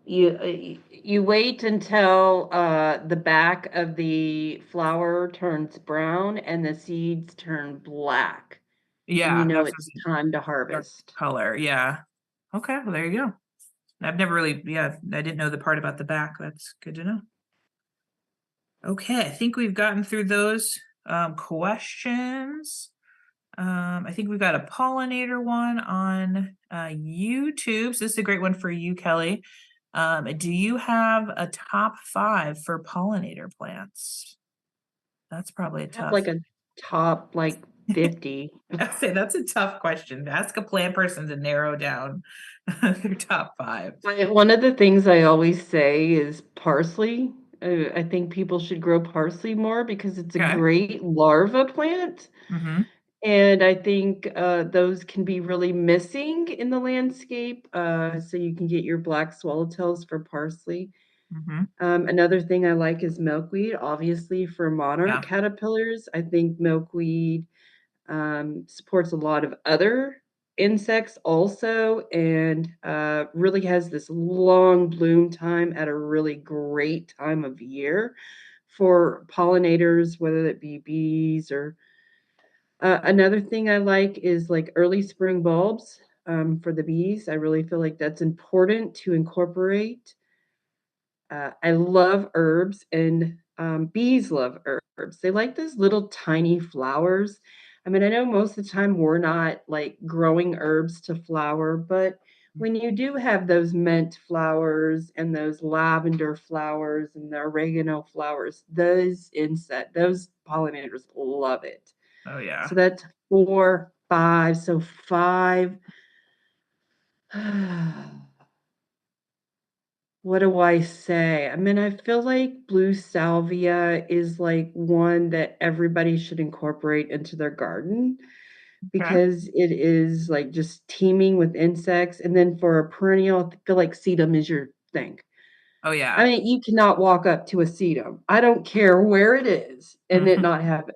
you wait until the back of the flower turns brown and the seeds turn black, and you Yeah, know that's it's time to dark harvest. color. Yeah. Okay, well, there you go. I've never really, yeah, I didn't know the part about the back. That's good to know. Okay, I think we've gotten through those questions. I think we've got a pollinator one on YouTube. So this is a great one for you, Kelly. Do you have a top 5 for pollinator plants? That's probably a I have tough. like a top like 50. I'd say that's a tough question. Ask a plant person to narrow down their top 5. One of the things I always say is parsley. I think people should grow parsley more because it's a Okay. great larva plant. Mm-hmm. And I think those can be really missing in the landscape. So you can get your black swallowtails for parsley. Mm-hmm. Another thing I like is milkweed. Obviously, for monarch Yeah. caterpillars, I think milkweed supports a lot of other insects also, and really has this long bloom time at a really great time of year for pollinators, whether it be bees or another thing I like is like early spring bulbs for the bees. I really feel like that's important to incorporate. I love herbs, and bees love herbs. They like those little tiny flowers. I mean, I know most of the time we're not like growing herbs to flower, but when you do have those mint flowers and those lavender flowers and the oregano flowers, those pollinators love it. Oh, yeah. So that's 4, 5. So 5. What do I say? I mean, I feel like blue salvia is like one that everybody should incorporate into their garden Okay. because it is like just teeming with insects. And then for a perennial, I feel like sedum is your thing. Oh, I yeah. mean, you cannot walk up to a sedum. I don't care where it is and it Mm-hmm. not have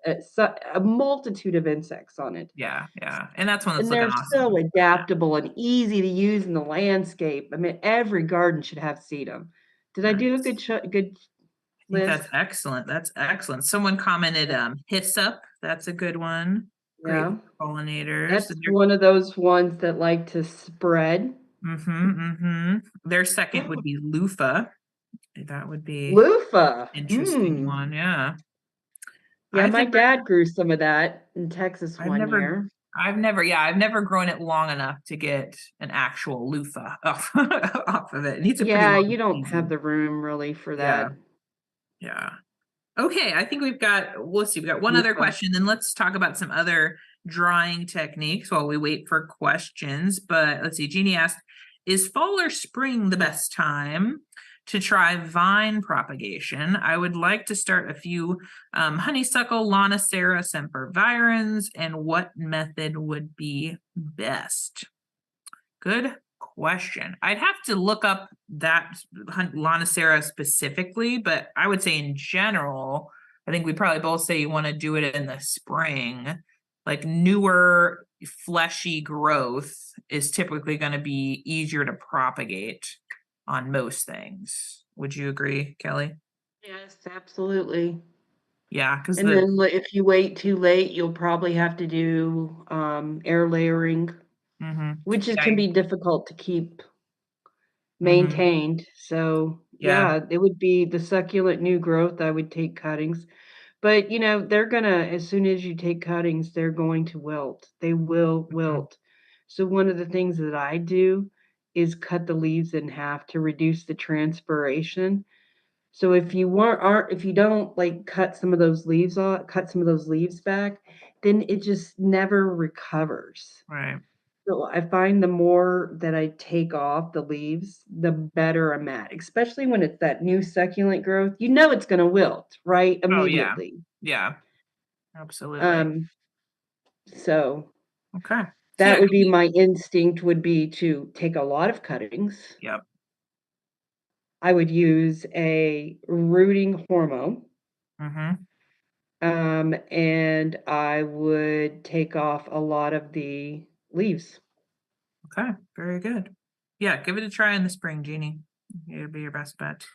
a multitude of insects on it. Yeah. Yeah. And that's one that's And looking they're so awesome. Yeah. adaptable and easy to use in the landscape. I mean, every garden should have sedum. Did I do a Nice. good I think that's list? excellent. That's excellent. Someone commented hyssop. That's a good one. Great Yeah. for pollinators. That's one of those ones that like to spread. Their second would be loofah. That would be Loofah. interesting one. Yeah. Yeah, I've my never dad grew some of that in Texas I've one never year. I've never grown it long enough to get an actual loofah off off of it. It needs a pretty Yeah, long you don't have season. the room really for Yeah. that. Yeah. Okay, I think we've got, let's see, we've got one other question, then let's talk about some other drying techniques while we wait for questions. But let's see, Jeannie asked, is fall or spring the best time to try vine propagation? I would like to start a few honeysuckle, Lonicera, sempervirens, and what method would be best? Good question. I'd have to look up that Lonicera specifically, but I would say in general, I think we probably both say you want to do it in the spring. Like newer, fleshy growth is typically going to be easier to propagate on most things. Would you agree, Kelly? Yes, absolutely. Yeah, because And then if you wait too late, you'll probably have to do air layering, which can be difficult to keep maintained. So Yeah. yeah, it would be the succulent new growth. I would take cuttings, but they're gonna, as soon as you take cuttings, they're going to wilt. They will wilt. So one of the things that I do is cut the leaves in half to reduce the transpiration. So if you if you don't like cut some of those leaves off, cut some of those leaves back, then it just never recovers. Right. So I find the more that I take off the leaves, the better I'm at, especially when it's that new succulent growth. It's going to wilt, right? Oh, yeah. Immediately. Yeah. Absolutely. So Okay. that would be my instinct, would be to take a lot of cuttings. Yep. I would use a rooting hormone. And I would take off a lot of the leaves. Okay, very good. Yeah, give it a try in the spring, Jeannie. It'll be your best bet.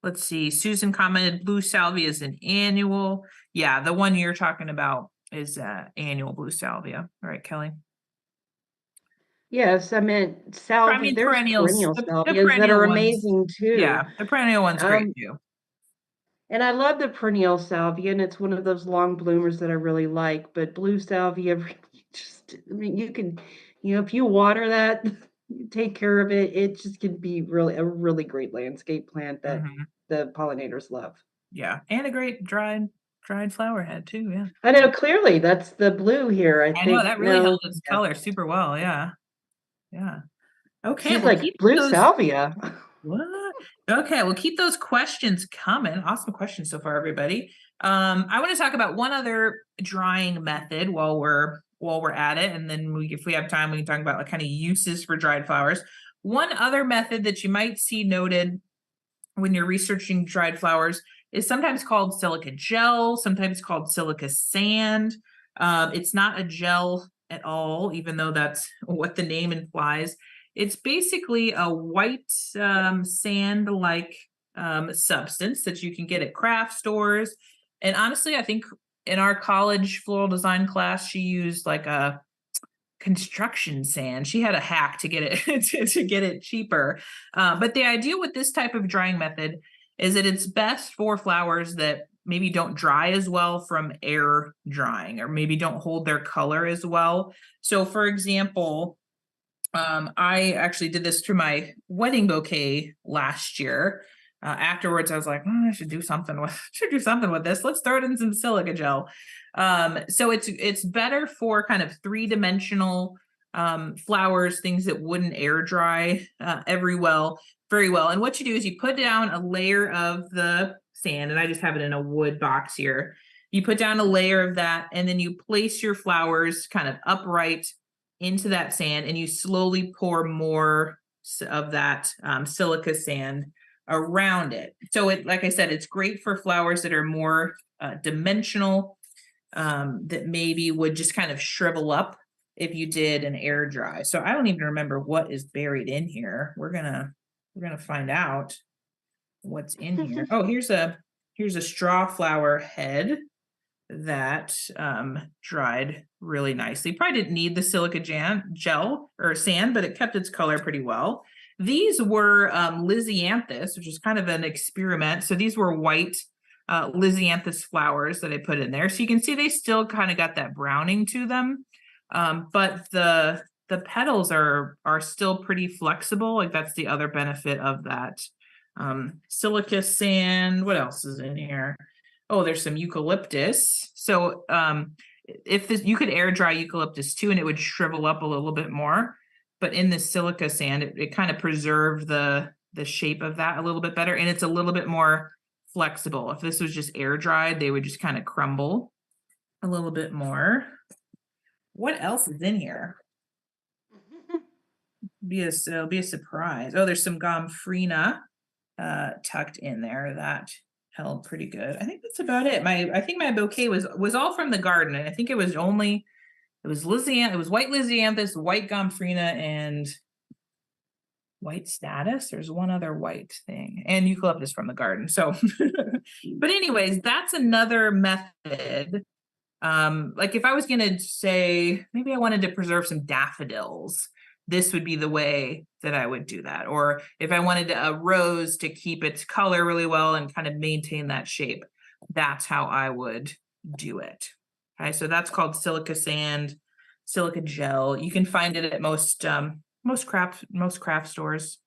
Let's see. Susan commented blue salvia is an annual. Yeah, the one you're talking about is annual blue salvia. All right, Kelly. Yes, I meant salvia. I mean, There's perennials. perennial The salvias that perennial are ones. amazing too. Yeah, the perennial one's great too. And I love the perennial salvia, and it's one of those long bloomers that I really like. But blue salvia, you can, if you water that, take care of it, it just can be a really great landscape plant that the pollinators love. Yeah, and a great dried flower head too. Yeah, I know, clearly that's the blue here. I think know that really held its color super well. Yeah, yeah. Okay, she's like blue salvia. What? Okay, well, keep those questions coming. Awesome questions so far, everybody. I want to talk about one other drying method while we're at it, and then if we have time, we can talk about like kind of uses for dried flowers. One other method that you might see noted when you're researching dried flowers is sometimes called silica gel, sometimes called silica sand. It's not a gel at all, even though that's what the name implies. It's basically a white sand-like substance that you can get at craft stores. And honestly, I think in our college floral design class, she used like a construction sand. She had a hack to get it to get it cheaper. But the idea with this type of drying method is that it's best for flowers that maybe don't dry as well from air drying, or maybe don't hold their color as well. So for example, I actually did this to my wedding bouquet last year. Afterwards, I was like, I should do something with this. Let's throw it in some silica gel. So it's better for kind of three-dimensional flowers, things that wouldn't air dry very well. And what you do is you put down a layer of the sand, and I just have it in a wood box here. You put down a layer of that, and then you place your flowers kind of upright into that sand, and you slowly pour more of that silica sand around it. So like I said, it's great for flowers that are more dimensional, that maybe would just kind of shrivel up if you did an air dry. So I don't even remember what is buried in here. We're gonna find out what's in here. Oh, here's a straw flower head that dried really nicely. Probably didn't need the silica gel or sand, but it kept its color pretty well. These were Lisianthus, which is kind of an experiment. So these were white Lisianthus flowers that I put in there. So you can see they still kind of got that browning to them, but the petals are still pretty flexible. Like that's the other benefit of that silica sand. What else is in here? Oh, there's some eucalyptus. So if this, you could air dry eucalyptus too, and it would shrivel up a little bit more. But in the silica sand, it kind of preserved the shape of that a little bit better, and it's a little bit more flexible. If this was just air dried, they would just kind of crumble a little bit more. What else is in here? It'll be a surprise. Oh, there's some gomphrena tucked in there that held pretty good. I think that's about it. I think my bouquet was all from the garden. And I think it was white lisianthus, white gomphrena, and white status. There's one other white thing, and eucalyptus from the garden. So but anyways, that's another method. Like if I was gonna say maybe I wanted to preserve some daffodils, this would be the way that I would do that. Or if I wanted a rose to keep its color really well and kind of maintain that shape, that's how I would do it. Okay, so that's called silica sand, silica gel. You can find it at most craft stores.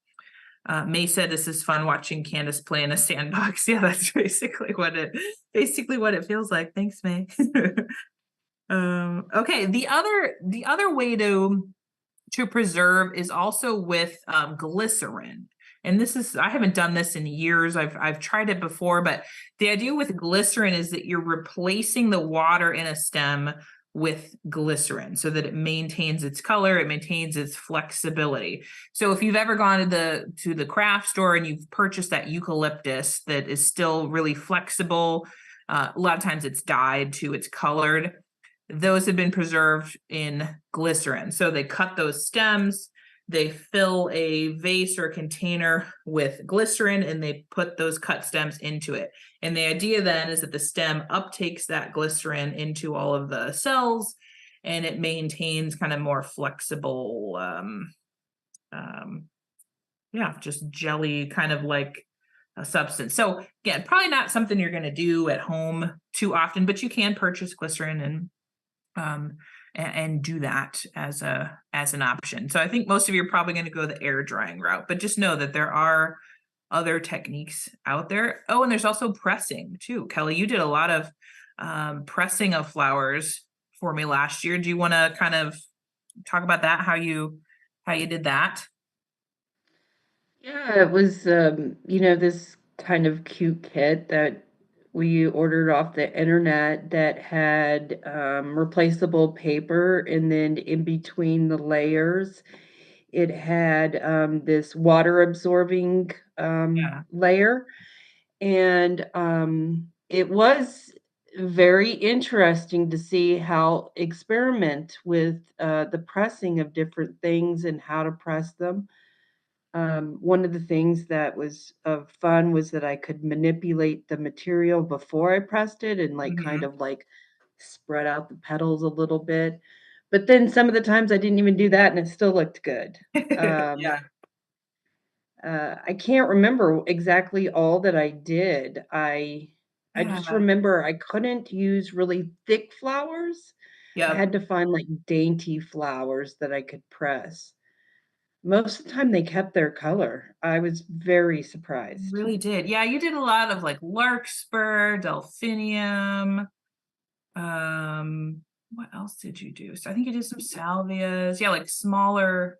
May said this is fun watching Candace play in a sandbox. Yeah, that's basically what it feels like. Thanks, May. Okay, the other way to preserve is also with glycerin. And I haven't done this in years. I've tried it before, but the idea with glycerin is that you're replacing the water in a stem with glycerin so that it maintains its color, it maintains its flexibility. So if you've ever gone to the craft store and you've purchased that eucalyptus that is still really flexible, a lot of times it's dyed too, it's colored. Those have been preserved in glycerin. So they cut those stems, they fill a vase or a container with glycerin, and they put those cut stems into it. And the idea then is that the stem uptakes that glycerin into all of the cells, and it maintains kind of more flexible, just jelly kind of like a substance. So again, probably not something you're going to do at home too often, but you can purchase glycerin and do that as an option. So I think most of you are probably going to go the air drying route, but just know that there are other techniques out there. Oh, and there's also pressing too. Kelly, you did a lot of pressing of flowers for me last year. Do you want to kind of talk about that? How you did that? Yeah, it was, this kind of cute kit that we ordered off the internet that had replaceable paper, and then in between the layers, it had this water absorbing Yeah. layer. And it was very interesting to see how experiment with the pressing of different things and how to press them. One of the things that was of fun was that I could manipulate the material before I pressed it and kind Mhm. of spread out the petals a little bit. But then some of the times I didn't even do that and it still looked good. Um, Yeah. I can't remember exactly all that I did. I just Yeah. remember I couldn't use really thick flowers. I Yep. had to find dainty flowers that I could press. Most of the time they kept their color. I was very surprised. Really did. Yeah, you did a lot of like larkspur, delphinium. What else did you do? So I think you did some salvias. Yeah, like smaller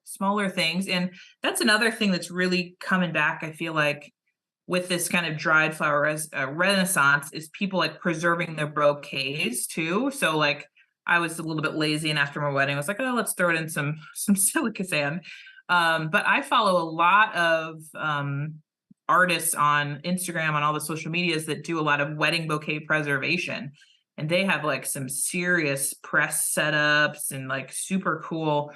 things. And that's another thing that's really coming back, I feel like, with this kind of dried flower renaissance is people like preserving their bouquets too. So like I was a little bit lazy, and after my wedding, I was like, oh, let's throw it in some silica sand. But I follow a lot of artists on Instagram, on all the social medias that do a lot of wedding bouquet preservation. And they have like some serious press setups and like super cool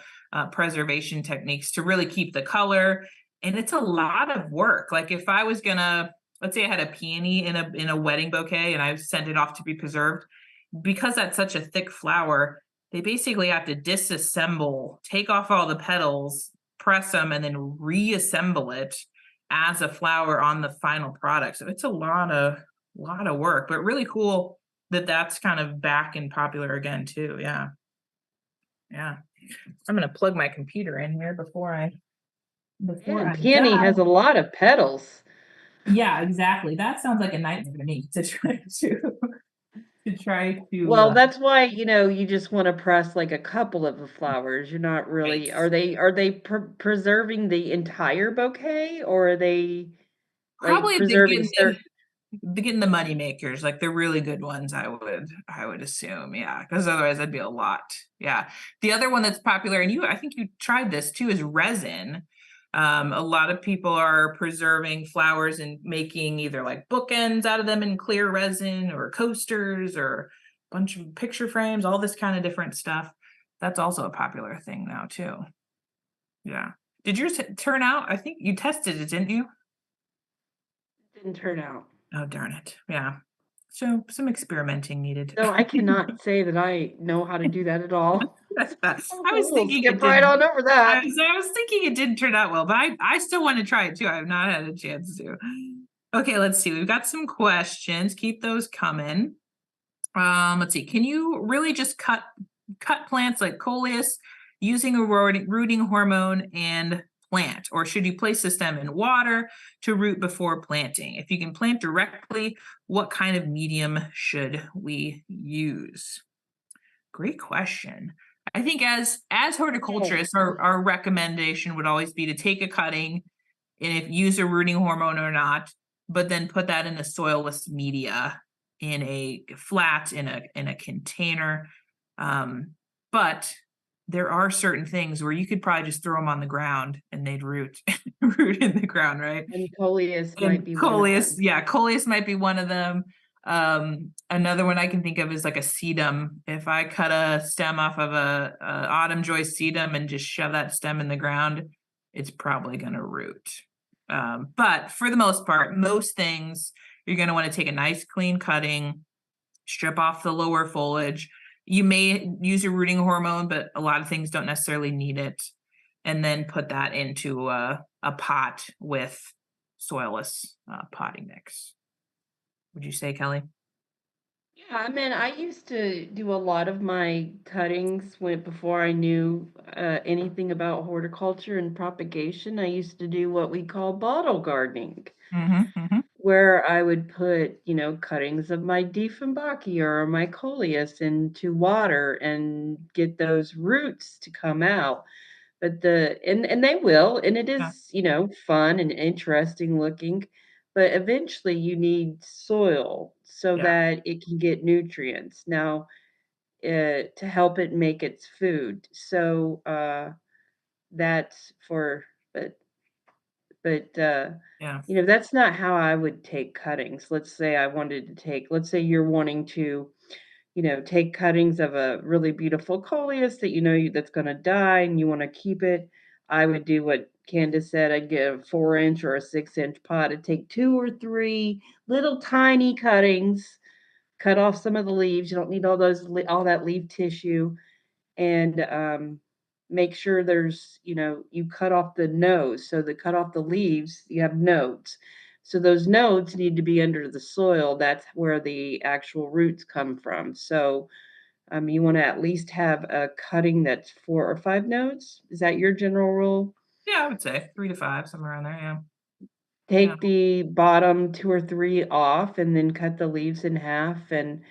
preservation techniques to really keep the color. And it's a lot of work. Like if I was gonna, let's say I had a peony in a wedding bouquet and I sent it off to be preserved, because that's such a thick flower, they basically have to disassemble, take off all the petals, press them, and then reassemble it as a flower on the final product. So it's a lot of work, but really cool that that's kind of back and popular again too. Yeah. I'm gonna plug my computer in here before Yeah, and I'm done. peony has a lot of petals. Yeah, exactly. That sounds like a nightmare to me to try to Well, that's why, you just want to press like a couple of the flowers. You're not right. really, are they preserving the entire bouquet, or are they like Probably preserving certain? getting the money makers, like the really good ones, I would assume, yeah, because otherwise that'd be a lot. Yeah. The other one that's popular, and I think you tried this too, is resin. A lot of people are preserving flowers and making either like bookends out of them in clear resin, or coasters, or a bunch of picture frames, all this kind of different stuff. That's also a popular thing now too. Yeah. Did yours turn out? I think you tested it, didn't you? Didn't turn out. Oh, darn it. Yeah. So some experimenting needed. So I cannot say that I know how to do that at all. I was We'll thinking it skip right didn't. on over that. I was thinking it didn't turn out well, but I still want to try it too. I have not had a chance to. Okay, let's see. We've got some questions. Keep those coming. Let's see. Can you really just cut plants like coleus using a rooting hormone and plant, or should you place the stem in water to root before planting? If you can plant directly, what kind of medium should we use? Great question. I think as horticulturists, our recommendation would always be to take a cutting and if use a rooting hormone or not, but then put that in a soilless media in a flat in a container. But there are certain things where you could probably just throw them on the ground and they'd root root in the ground, right? And coleus might And be one of coleus, them. yeah, coleus might be one of them. Another one I can think of is like a sedum. If I cut a stem off of a autumn joy sedum and just shove that stem in the ground, it's probably going to root. But for the most part, most things you're going to want to take a nice clean cutting, strip off the lower foliage. You may use a rooting hormone, but a lot of things don't necessarily need it. And then put that into a pot with soilless potting mix. Would you say, Kelly? Yeah, I mean, I used to do a lot of my cuttings before I knew anything about horticulture and propagation. I used to do what we call bottle gardening, Mm-hmm. where I would put, cuttings of my Dieffenbachia or my coleus into water and get those roots to come out. But and they will, and it Yeah. is, fun and interesting looking, but eventually you need soil so Yeah. that it can get nutrients. Now, to help it make its food. So, that's for but, Yeah. that's not how I would take cuttings. Let's say you're wanting to, take cuttings of a really beautiful coleus that that's gonna die and you wanna keep it. I would do what Candace said. I'd get a 4-inch or a 6-inch pot and take 2 or 3 little tiny cuttings, cut off some of the leaves. You don't need all that leaf tissue, and make sure you cut off the nose. So to cut off the leaves, you have nodes. So those nodes need to be under the soil. That's where the actual roots come from. So you want to at least have a cutting that's 4 or 5 nodes. Is that your general rule? Yeah, I would say 3 to 5, somewhere around there. Yeah. Yeah. Take the bottom 2 or 3 off and then cut the leaves in half, and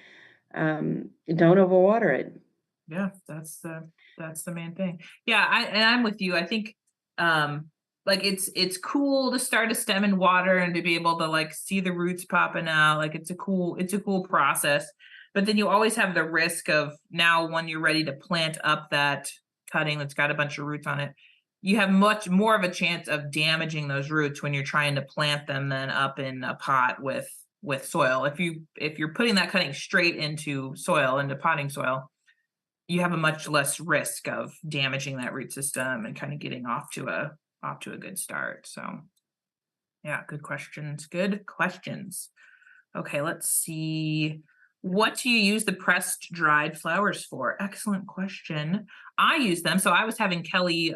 don't overwater it. Yeah, that's the main thing. Yeah, I'm with you. I think like it's cool to start a stem in water and to be able to like see the roots popping out. Like it's a cool process. But then you always have the risk of now when you're ready to plant up that cutting that's got a bunch of roots on it, you have much more of a chance of damaging those roots when you're trying to plant them than up in a pot with soil. If you're putting that cutting straight into soil, into potting soil, you have a much less risk of damaging that root system and kind of getting off to a good start. So yeah, good questions. Good questions. Okay, let's see. What do you use the pressed dried flowers for? Excellent question. I use them. So I was having Kelly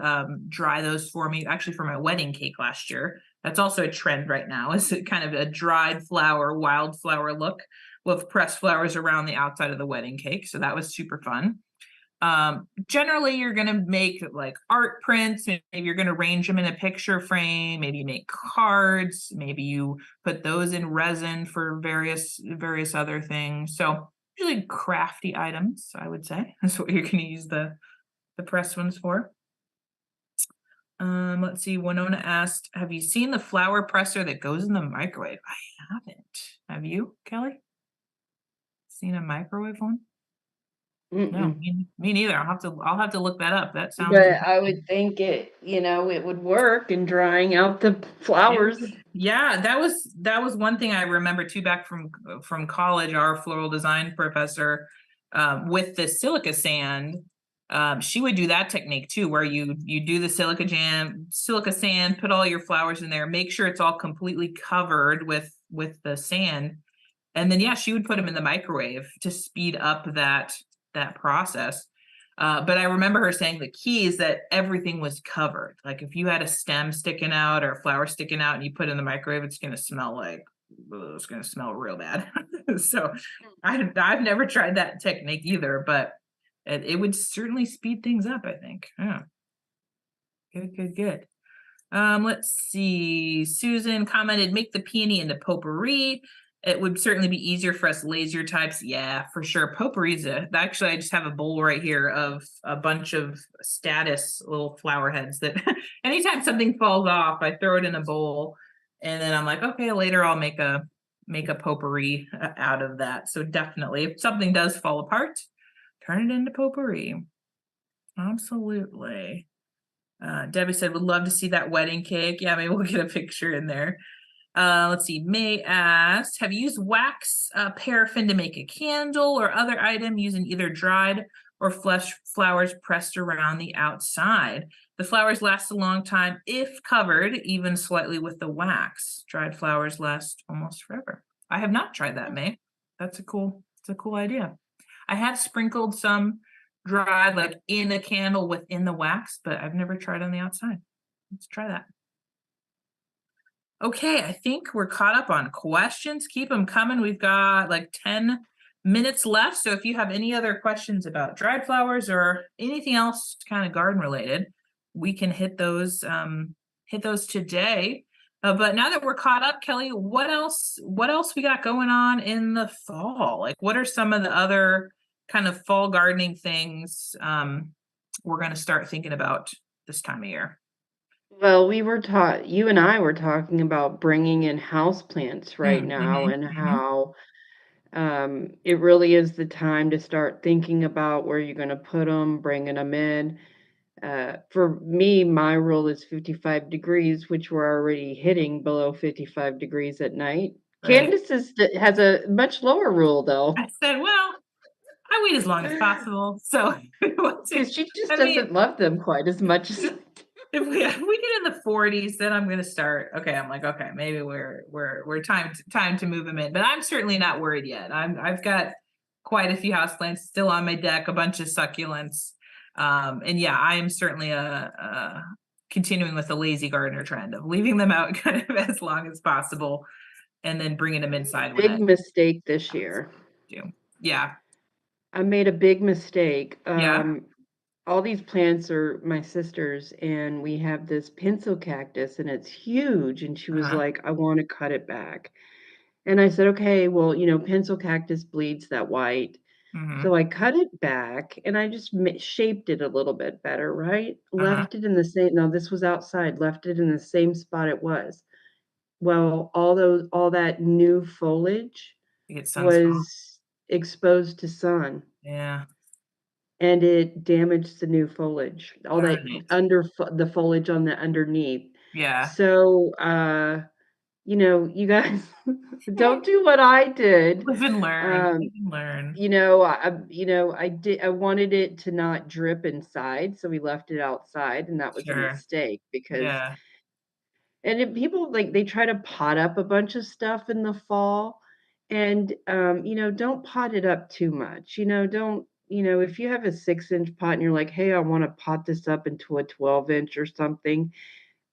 dry those for me, actually for my wedding cake last year. That's also a trend right now. Is it kind of a dried flower, wildflower look with pressed flowers around the outside of the wedding cake. So that was super fun. Generally you're going to make like art prints. Maybe you're going to arrange them in a picture frame. Maybe you make cards. Maybe you put those in resin for various other things. So usually crafty items, I would say. That's what you're going to use the press ones for. Let's see. Winona asked, have you seen the flower presser that goes in the microwave? I haven't. Have you, Kelly? Seen a microwave one? No, me neither. I'll have to look that up. That sounds But I would think it would work in drying out the flowers. Yeah, that was one thing I remember too back from college. Our floral design professor, with the silica sand, she would do that technique too, where you do the silica sand, put all your flowers in there, make sure it's all completely covered with the sand, and then she would put them in the microwave to speed up that process. But I remember her saying the key is that everything was covered. Like if you had a stem sticking out or a flower sticking out and you put it in the microwave, it's going to smell real bad. So I've never tried that technique either, but it would certainly speed things up, I think. Yeah. Good. Let's see. Susan commented, make the peony into potpourri. It would certainly be easier for us lazier types. Yeah, for sure. Potpourri's actually, I just have a bowl right here of a bunch of status little flower heads that anytime something falls off, I throw it in a bowl. And then I'm like, okay, later I'll make a potpourri out of that. So definitely, if something does fall apart, turn it into potpourri. Absolutely. Debbie said, would love to see that wedding cake. Yeah, maybe we'll get a picture in there. Let's see. May asked, have you used wax paraffin to make a candle or other item using either dried or fresh flowers pressed around the outside? The flowers last a long time if covered even slightly with the wax. Dried flowers last almost forever. I have not tried that, May. It's a cool idea. I have sprinkled some dried like in a candle within the wax, but I've never tried on the outside. Let's try that. Okay, I think we're caught up on questions. Keep them coming. We've got like 10 minutes left. So if you have any other questions about dried flowers or anything else kind of garden related, we can hit those today. But now that we're caught up, Kelly, what else we got going on in the fall? Like what are some of the other kind of fall gardening things we're going to start thinking about this time of year? Well, you and I were talking about bringing in houseplants right now and how it really is the time to start thinking about where you're going to put them, bringing them in. For me, my rule is 55 degrees, which we're already hitting below 55 degrees at night. Right. Candace has a much lower rule, though. I said, well, I wait as long as possible. So Because she just doesn't love them quite as much as if we get in the 40s, then I'm going to start. Okay, I'm like, okay, maybe we're time to move them in. But I'm certainly not worried yet. I've got quite a few houseplants still on my deck, a bunch of succulents, and I am certainly continuing with the lazy gardener trend of leaving them out kind of as long as possible, and then bringing them inside. Big mistake this year. Yeah. I made a big mistake. Yeah. All these plants are my sister's, and we have this pencil cactus, and it's huge. And she was like, I want to cut it back. And I said, okay, well, pencil cactus bleeds that white. So I cut it back, and I just shaped it a little bit better, right? Left it in the same, no, this was outside, left it in the same spot it was. Well, all that new foliage was exposed to sun. Yeah. And it damaged the new foliage, all that the foliage on the underneath. Yeah. So, you guys don't do what I did. Live and learn. I wanted it to not drip inside, so we left it outside, and that was a mistake because people they try to pot up a bunch of stuff in the fall, and don't pot it up too much. Don't if you have a 6-inch pot and you're like, hey, I want to pot this up into a 12-inch or something,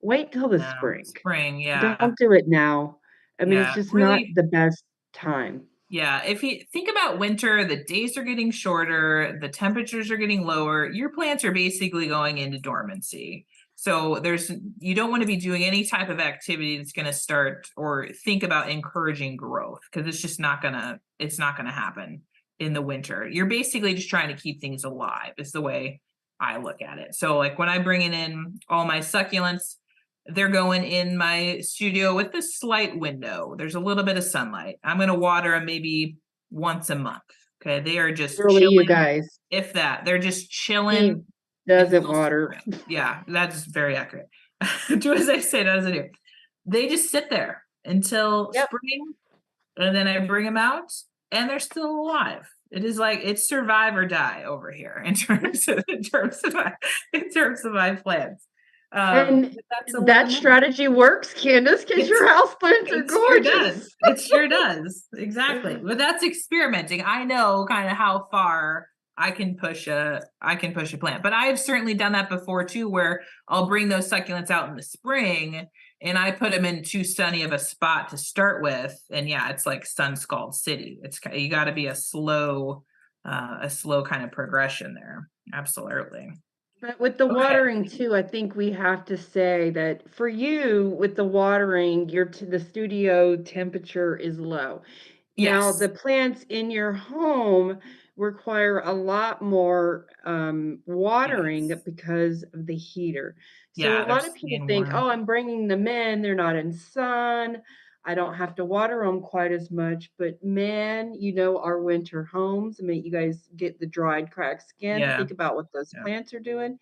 wait till the spring. Yeah. Don't do it now. I mean, it's just not the best time. Yeah, if you think about winter, the days are getting shorter, the temperatures are getting lower, your plants are basically going into dormancy. So you don't want to be doing any type of activity that's going to start or think about encouraging growth, because it's not gonna happen in the winter. You're basically just trying to keep things alive, is the way I look at it. So like when I'm bringing in all my succulents, they're going in my studio with a slight window. There's a little bit of sunlight. I'm going to water them maybe once a month. Okay. They are just Really, you chilling. guys. If that, they're just chilling Steve doesn't until water. spring. Yeah, that's very accurate. Do as I say, not as I do. They just sit there until Yep. spring, and then I bring them out, and they're still alive. It is like it's survive or die over here in terms of my plants. And That's a little that more. strategy works, Candace, because your houseplants are It sure gorgeous. does. It sure does. Exactly. But that's experimenting. I know kind of how far I can push a plant. But I've certainly done that before too, where I'll bring those succulents out in the spring and I put them in too sunny of a spot to start with. And yeah, it's like sun scald city. You got to be a slow kind of progression there. Absolutely. But with the Okay. watering too, I think we have to say that for you, with the watering, the studio temperature is low. Now, Yes. the plants in your home require a lot more watering Yes. because of the heater. So Yeah, a they're lot of people staying think, warm. oh, I'm bringing them in, they're not in sun. I don't have to water them quite as much. But man, our winter homes, I mean, you guys get the dried, cracked skin. Yeah. Think about what those Yeah. plants are doing.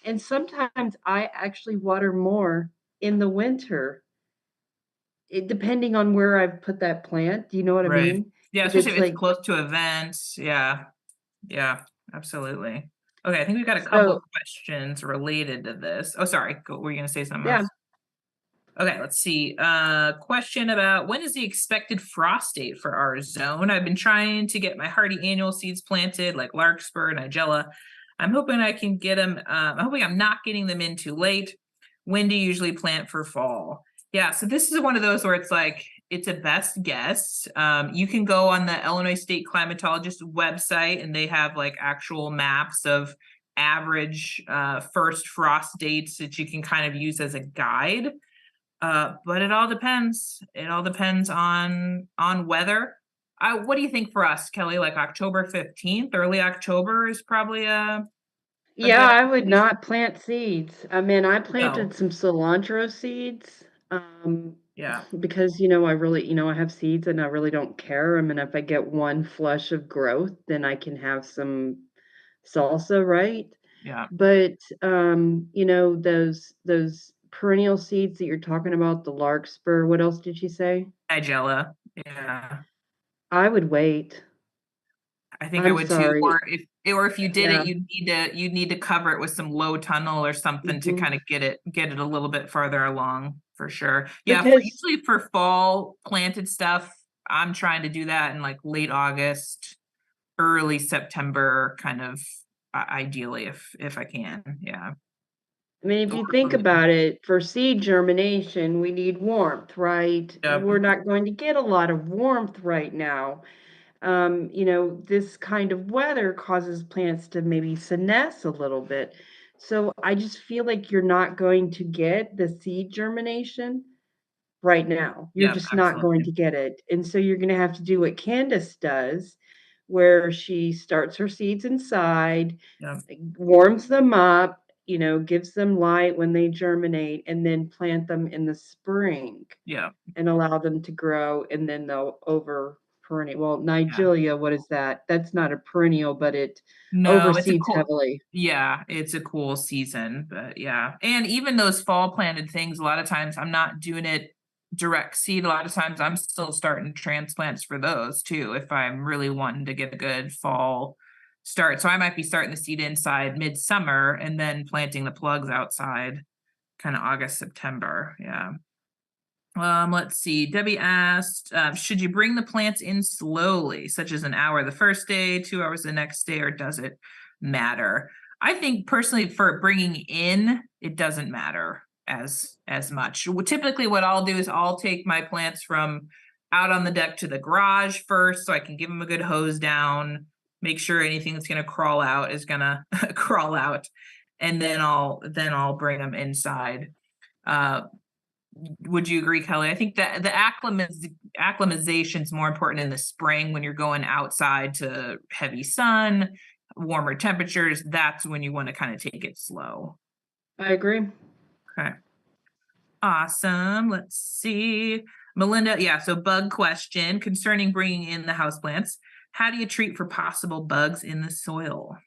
And sometimes I actually water more in the winter, depending on where I've put that plant. Do you know what I Right. mean? Yeah, If especially it's if it's like, close to events. Yeah. Yeah, absolutely. Okay, I think we've got a couple of so questions related to this. Oh, sorry. Were you going to say something yeah. else? Okay, let's see. Question about when is the expected frost date for our zone? I've been trying to get my hardy annual seeds planted, like larkspur, nigella. I'm hoping I can get them. I'm hoping I'm not getting them in too late. When do you usually plant for fall? Yeah, so this is one of those where it's like it's a best guess. You can go on the Illinois State Climatologist website, and they have like actual maps of average first frost dates that you can kind of use as a guide. But it all depends. It all depends on weather. What do you think for us, Kelly? Like October 15th, early October is probably a Yeah, good I would estimation? not plant seeds. I mean, I planted No. some cilantro seeds, Yeah. because, I really, I have seeds and I really don't care. I mean, if I get one flush of growth, then I can have some salsa, right? Yeah. But, those perennial seeds that you're talking about, the larkspur, what else did you say? Nigella. Yeah. I would wait. I think I I'm would too. sorry. Or if you did it, Yeah. you'd need to cover it with some low tunnel or something to Mhm. kind of get it a little bit farther along for sure. Yeah, Because usually for fall planted stuff, I'm trying to do that in like late August, early September, kind of ideally if I can. Yeah. I mean, if Or you think early. about it, for seed germination, we need warmth, right? Yep. We're not going to get a lot of warmth right now. This kind of weather causes plants to maybe senesce a little bit. So I just feel like you're not going to get the seed germination right now. You're Yep, just not going absolutely. to get it. And so you're going to have to do what Candace does, where she starts her seeds inside, Yep. warms them up, gives them light when they germinate, and then plant them in the spring Yeah. and allow them to grow, and then they'll over perennial. Well, Yeah. Nigeria, what is that? That's not a perennial, but it No, it's a overseeds cool. heavily. Yeah, it's a cool season, but yeah. And even those fall planted things, a lot of times I'm not doing it direct seed. A lot of times I'm still starting transplants for those too, if I'm really wanting to get a good fall start. So I might be starting the seed inside midsummer and then planting the plugs outside kind of August, September. Yeah. Let's see. Debbie asked, should you bring the plants in slowly, such as an hour the first day, 2 hours the next day, or does it matter? I think personally for bringing in, it doesn't matter as much. Typically what I'll do is I'll take my plants from out on the deck to the garage first so I can give them a good hose down, make sure anything that's going to crawl out is going to crawl out, and then I'll bring them inside. Would you agree, Kelly? I think that the acclimatization is more important in the spring when you're going outside to heavy sun, warmer temperatures. That's when you want to kind of take it slow. I agree. Okay. Awesome. Let's see. Melinda, yeah, so bug question concerning bringing in the houseplants. How do you treat for possible bugs in the soil?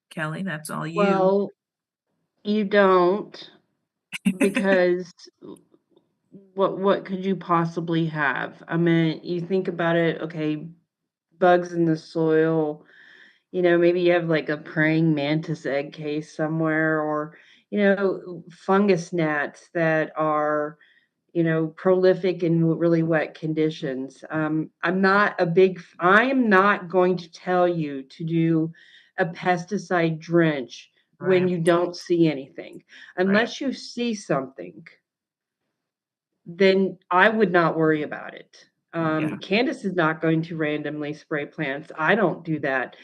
Kelly, that's all you. Well, you don't, because what could you possibly have? I mean, you think about it, okay, bugs in the soil, maybe you have like a praying mantis egg case somewhere, or, fungus gnats that are, prolific in really wet conditions. I am not going to tell you to do a pesticide drench when Right, you don't see anything. right. Unless you see something, then I would not worry about it. Yeah. Candace is not going to randomly spray plants. I don't do that.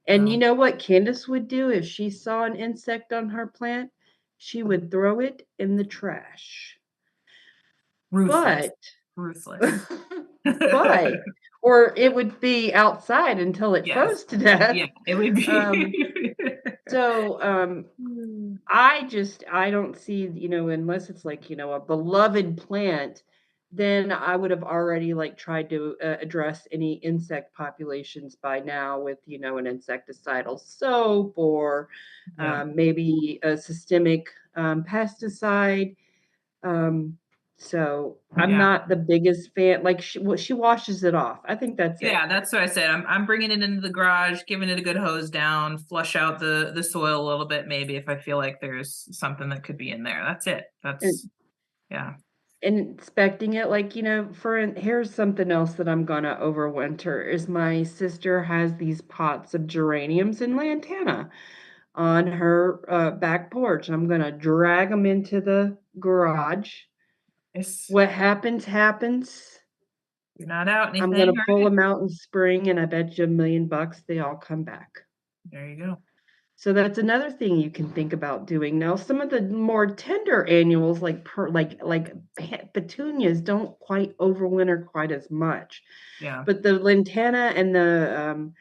And you No. know what Candace would do if she saw an insect on her plant? She would throw it in the trash. Ruthless. But Ruthless. but or it would be outside until it Yes. froze to death. Yeah, it would be. So I don't see, unless it's like, a beloved plant, then I would have already like tried to address any insect populations by now with, an insecticidal soap, or Yeah. maybe a systemic pesticide. So I'm Yeah. not the biggest fan. Like she washes it off. I think that's it. Yeah, that's what I said. I'm bringing it into the garage, giving it a good hose down, flush out the soil a little bit, maybe if I feel like there's something that could be in there. That's it. And, That's yeah. inspecting it, like, here's something else that I'm gonna overwinter is my sister has these pots of geraniums and lantana on her back porch. I'm gonna drag them into the garage. It's What happens. you're not out I'm anything. gonna All pull right. them out in spring, and I bet you $1,000,000 they all come back. There you go. So that's another thing you can think about doing. Now, some of the more tender annuals, like petunias, don't quite overwinter quite as much. Yeah. But the lantana and the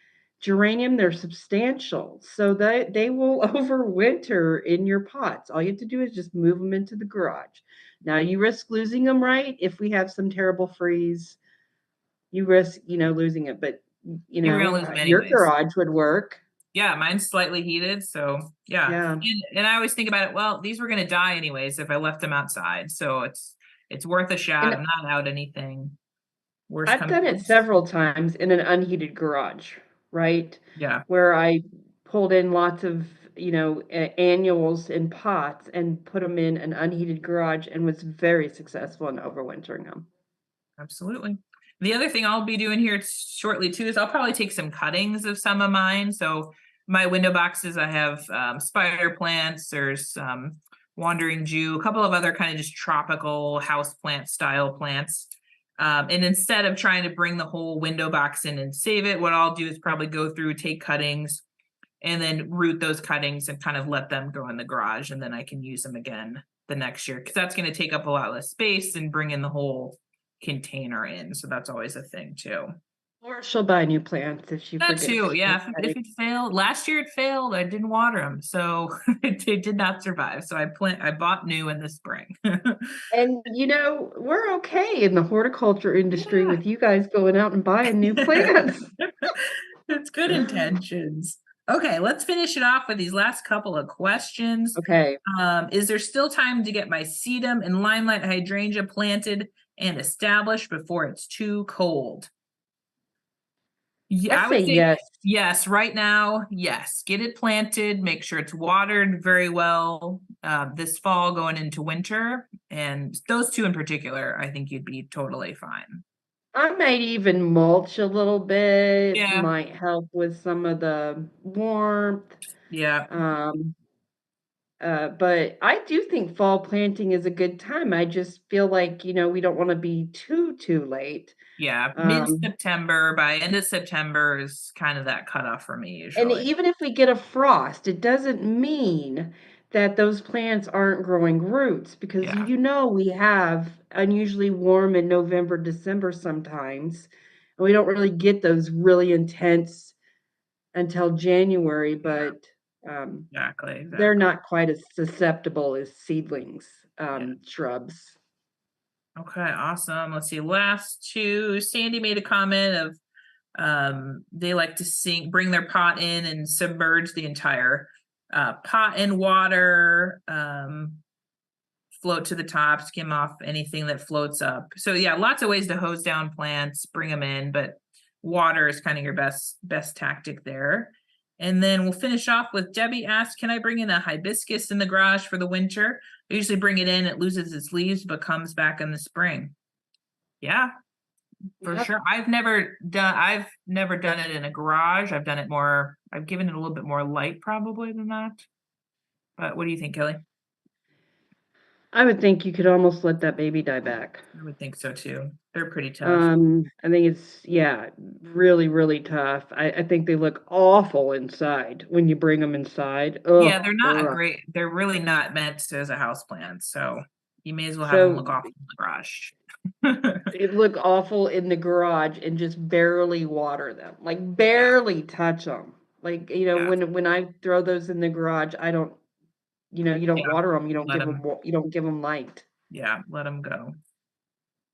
geranium, they're substantial, so they will overwinter in your pots. All you have to do is just move them into the garage. Now, you risk losing them, right? If we have some terrible freeze, you risk, losing it. But You're gonna lose them your anyways. garage would work. Yeah, mine's slightly heated, so yeah. Yeah. And I always think about it, well, these were gonna die anyways if I left them outside. So it's worth a shot. And I'm not out anything. Worst I've comes to done it worst. several times in an unheated garage, right? Yeah, Where I pulled in lots of, annuals in pots and put them in an unheated garage and was very successful in overwintering them. absolutely. The other thing I'll be doing here shortly too is I'll probably take some cuttings of some of mine. So my window boxes, I have spider plants, there's wandering Jew, a couple of other kind of just tropical house plant style plants. And instead of trying to bring the whole window box in and save it, what I'll do is probably go through, take cuttings, and then root those cuttings and kind of let them go in the garage. And then I can use them again the next year because that's going to take up a lot less space and bring in the whole container in. So that's always a thing too. Or she'll buy new plants if she That forgets too, to yeah. take If cutting. it failed last year, it failed. I didn't water them, so it did not survive. So I bought new in the spring. And we're okay in the horticulture industry Yeah. with you guys going out and buying new plants. It's good intentions. Okay, let's finish it off with these last couple of questions. Okay. Is there still time to get my sedum and limelight hydrangea planted and established before it's too cold? Yeah, I I would say say yes. yes. Right now, yes. Get it planted. Make sure it's watered very well this fall, going into winter, and those two in particular, I think you'd be totally fine. I might even mulch a little bit, Yeah, might help with some of the warmth. yeah. Um, But I do think fall planting is a good time. I just feel like, we don't want to be too late. Yeah, Um, mid-September, by end of September is kind of that cutoff for me and usually. even if we get a frost, it doesn't mean that those plants aren't growing roots because Yeah, we have unusually warm in November, December sometimes. And we don't really get those really intense until January, yeah, but um, exactly, they're exactly. not quite as susceptible as seedlings, Yeah. shrubs. Okay, awesome. Let's see. Last two. Sandy made a comment of they like to bring their pot in and submerge the entire pot in water, float to the top, skim off anything that floats up. So yeah, lots of ways to hose down plants, bring them in, but water is kind of your best tactic there. And then we'll finish off with Debbie asked, can I bring in a hibiscus in the garage for the winter? I usually bring it in, it loses its leaves, but comes back in the spring. Yeah, for Yep. sure. I've never done it in a garage. I've given it a little bit more light probably than that. But what do you think, Kelly? I would think you could almost let that baby die back. I would think so too. They're pretty tough. I think it's, yeah, really, really tough. I think they look awful inside when you bring them inside. Yeah, Oh, they're not a great, they're really not meant as a house plant. So you may as well have them so look awful in the garage. they look awful in the garage and just barely water them, like Yeah, barely touch them. Like, yeah, when I throw those in the garage, I don't, you don't yeah. water them. You don't Let give them, them, you don't give them light. yeah, let them go.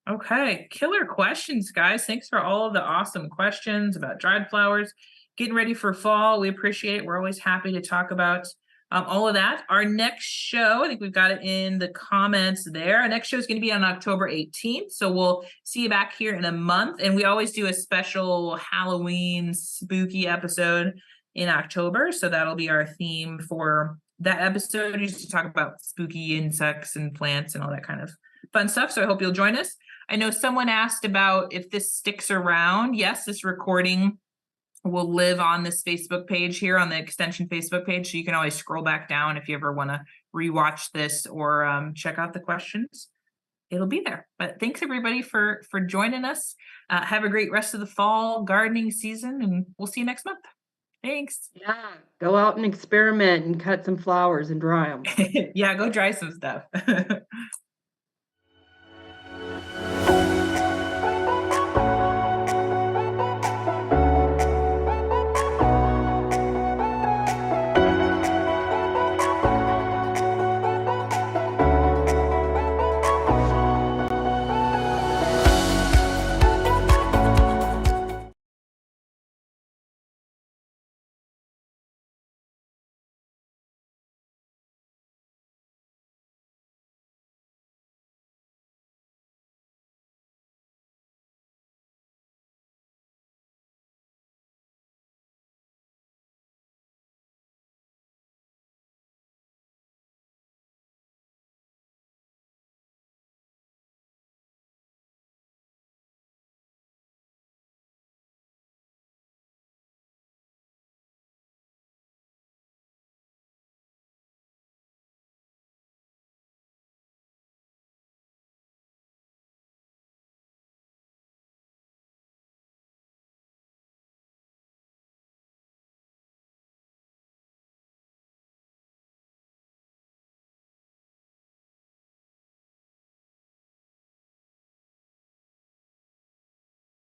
Okay, killer questions, guys. Thanks for all of the awesome questions about dried flowers. Getting ready for fall. We appreciate it. We're always happy to talk about all of that. Our next show, I think we've got it in the comments there. Our next show is going to be on October 18th. So we'll see you back here in a month. And we always do a special Halloween spooky episode in October. So that'll be our theme for that episode, just to talk about spooky insects and plants and all that kind of fun stuff. So I hope you'll join us. I know someone asked about if this sticks around. Yes, this recording will live on this Facebook page here, on the extension Facebook page. So you can always scroll back down if you ever want to rewatch this or check out the questions. It'll be there. But thanks everybody for joining us. Have a great rest of the fall gardening season, and we'll see you next month. Thanks. Yeah, go out and experiment and cut some flowers and dry them. Yeah, go dry some stuff.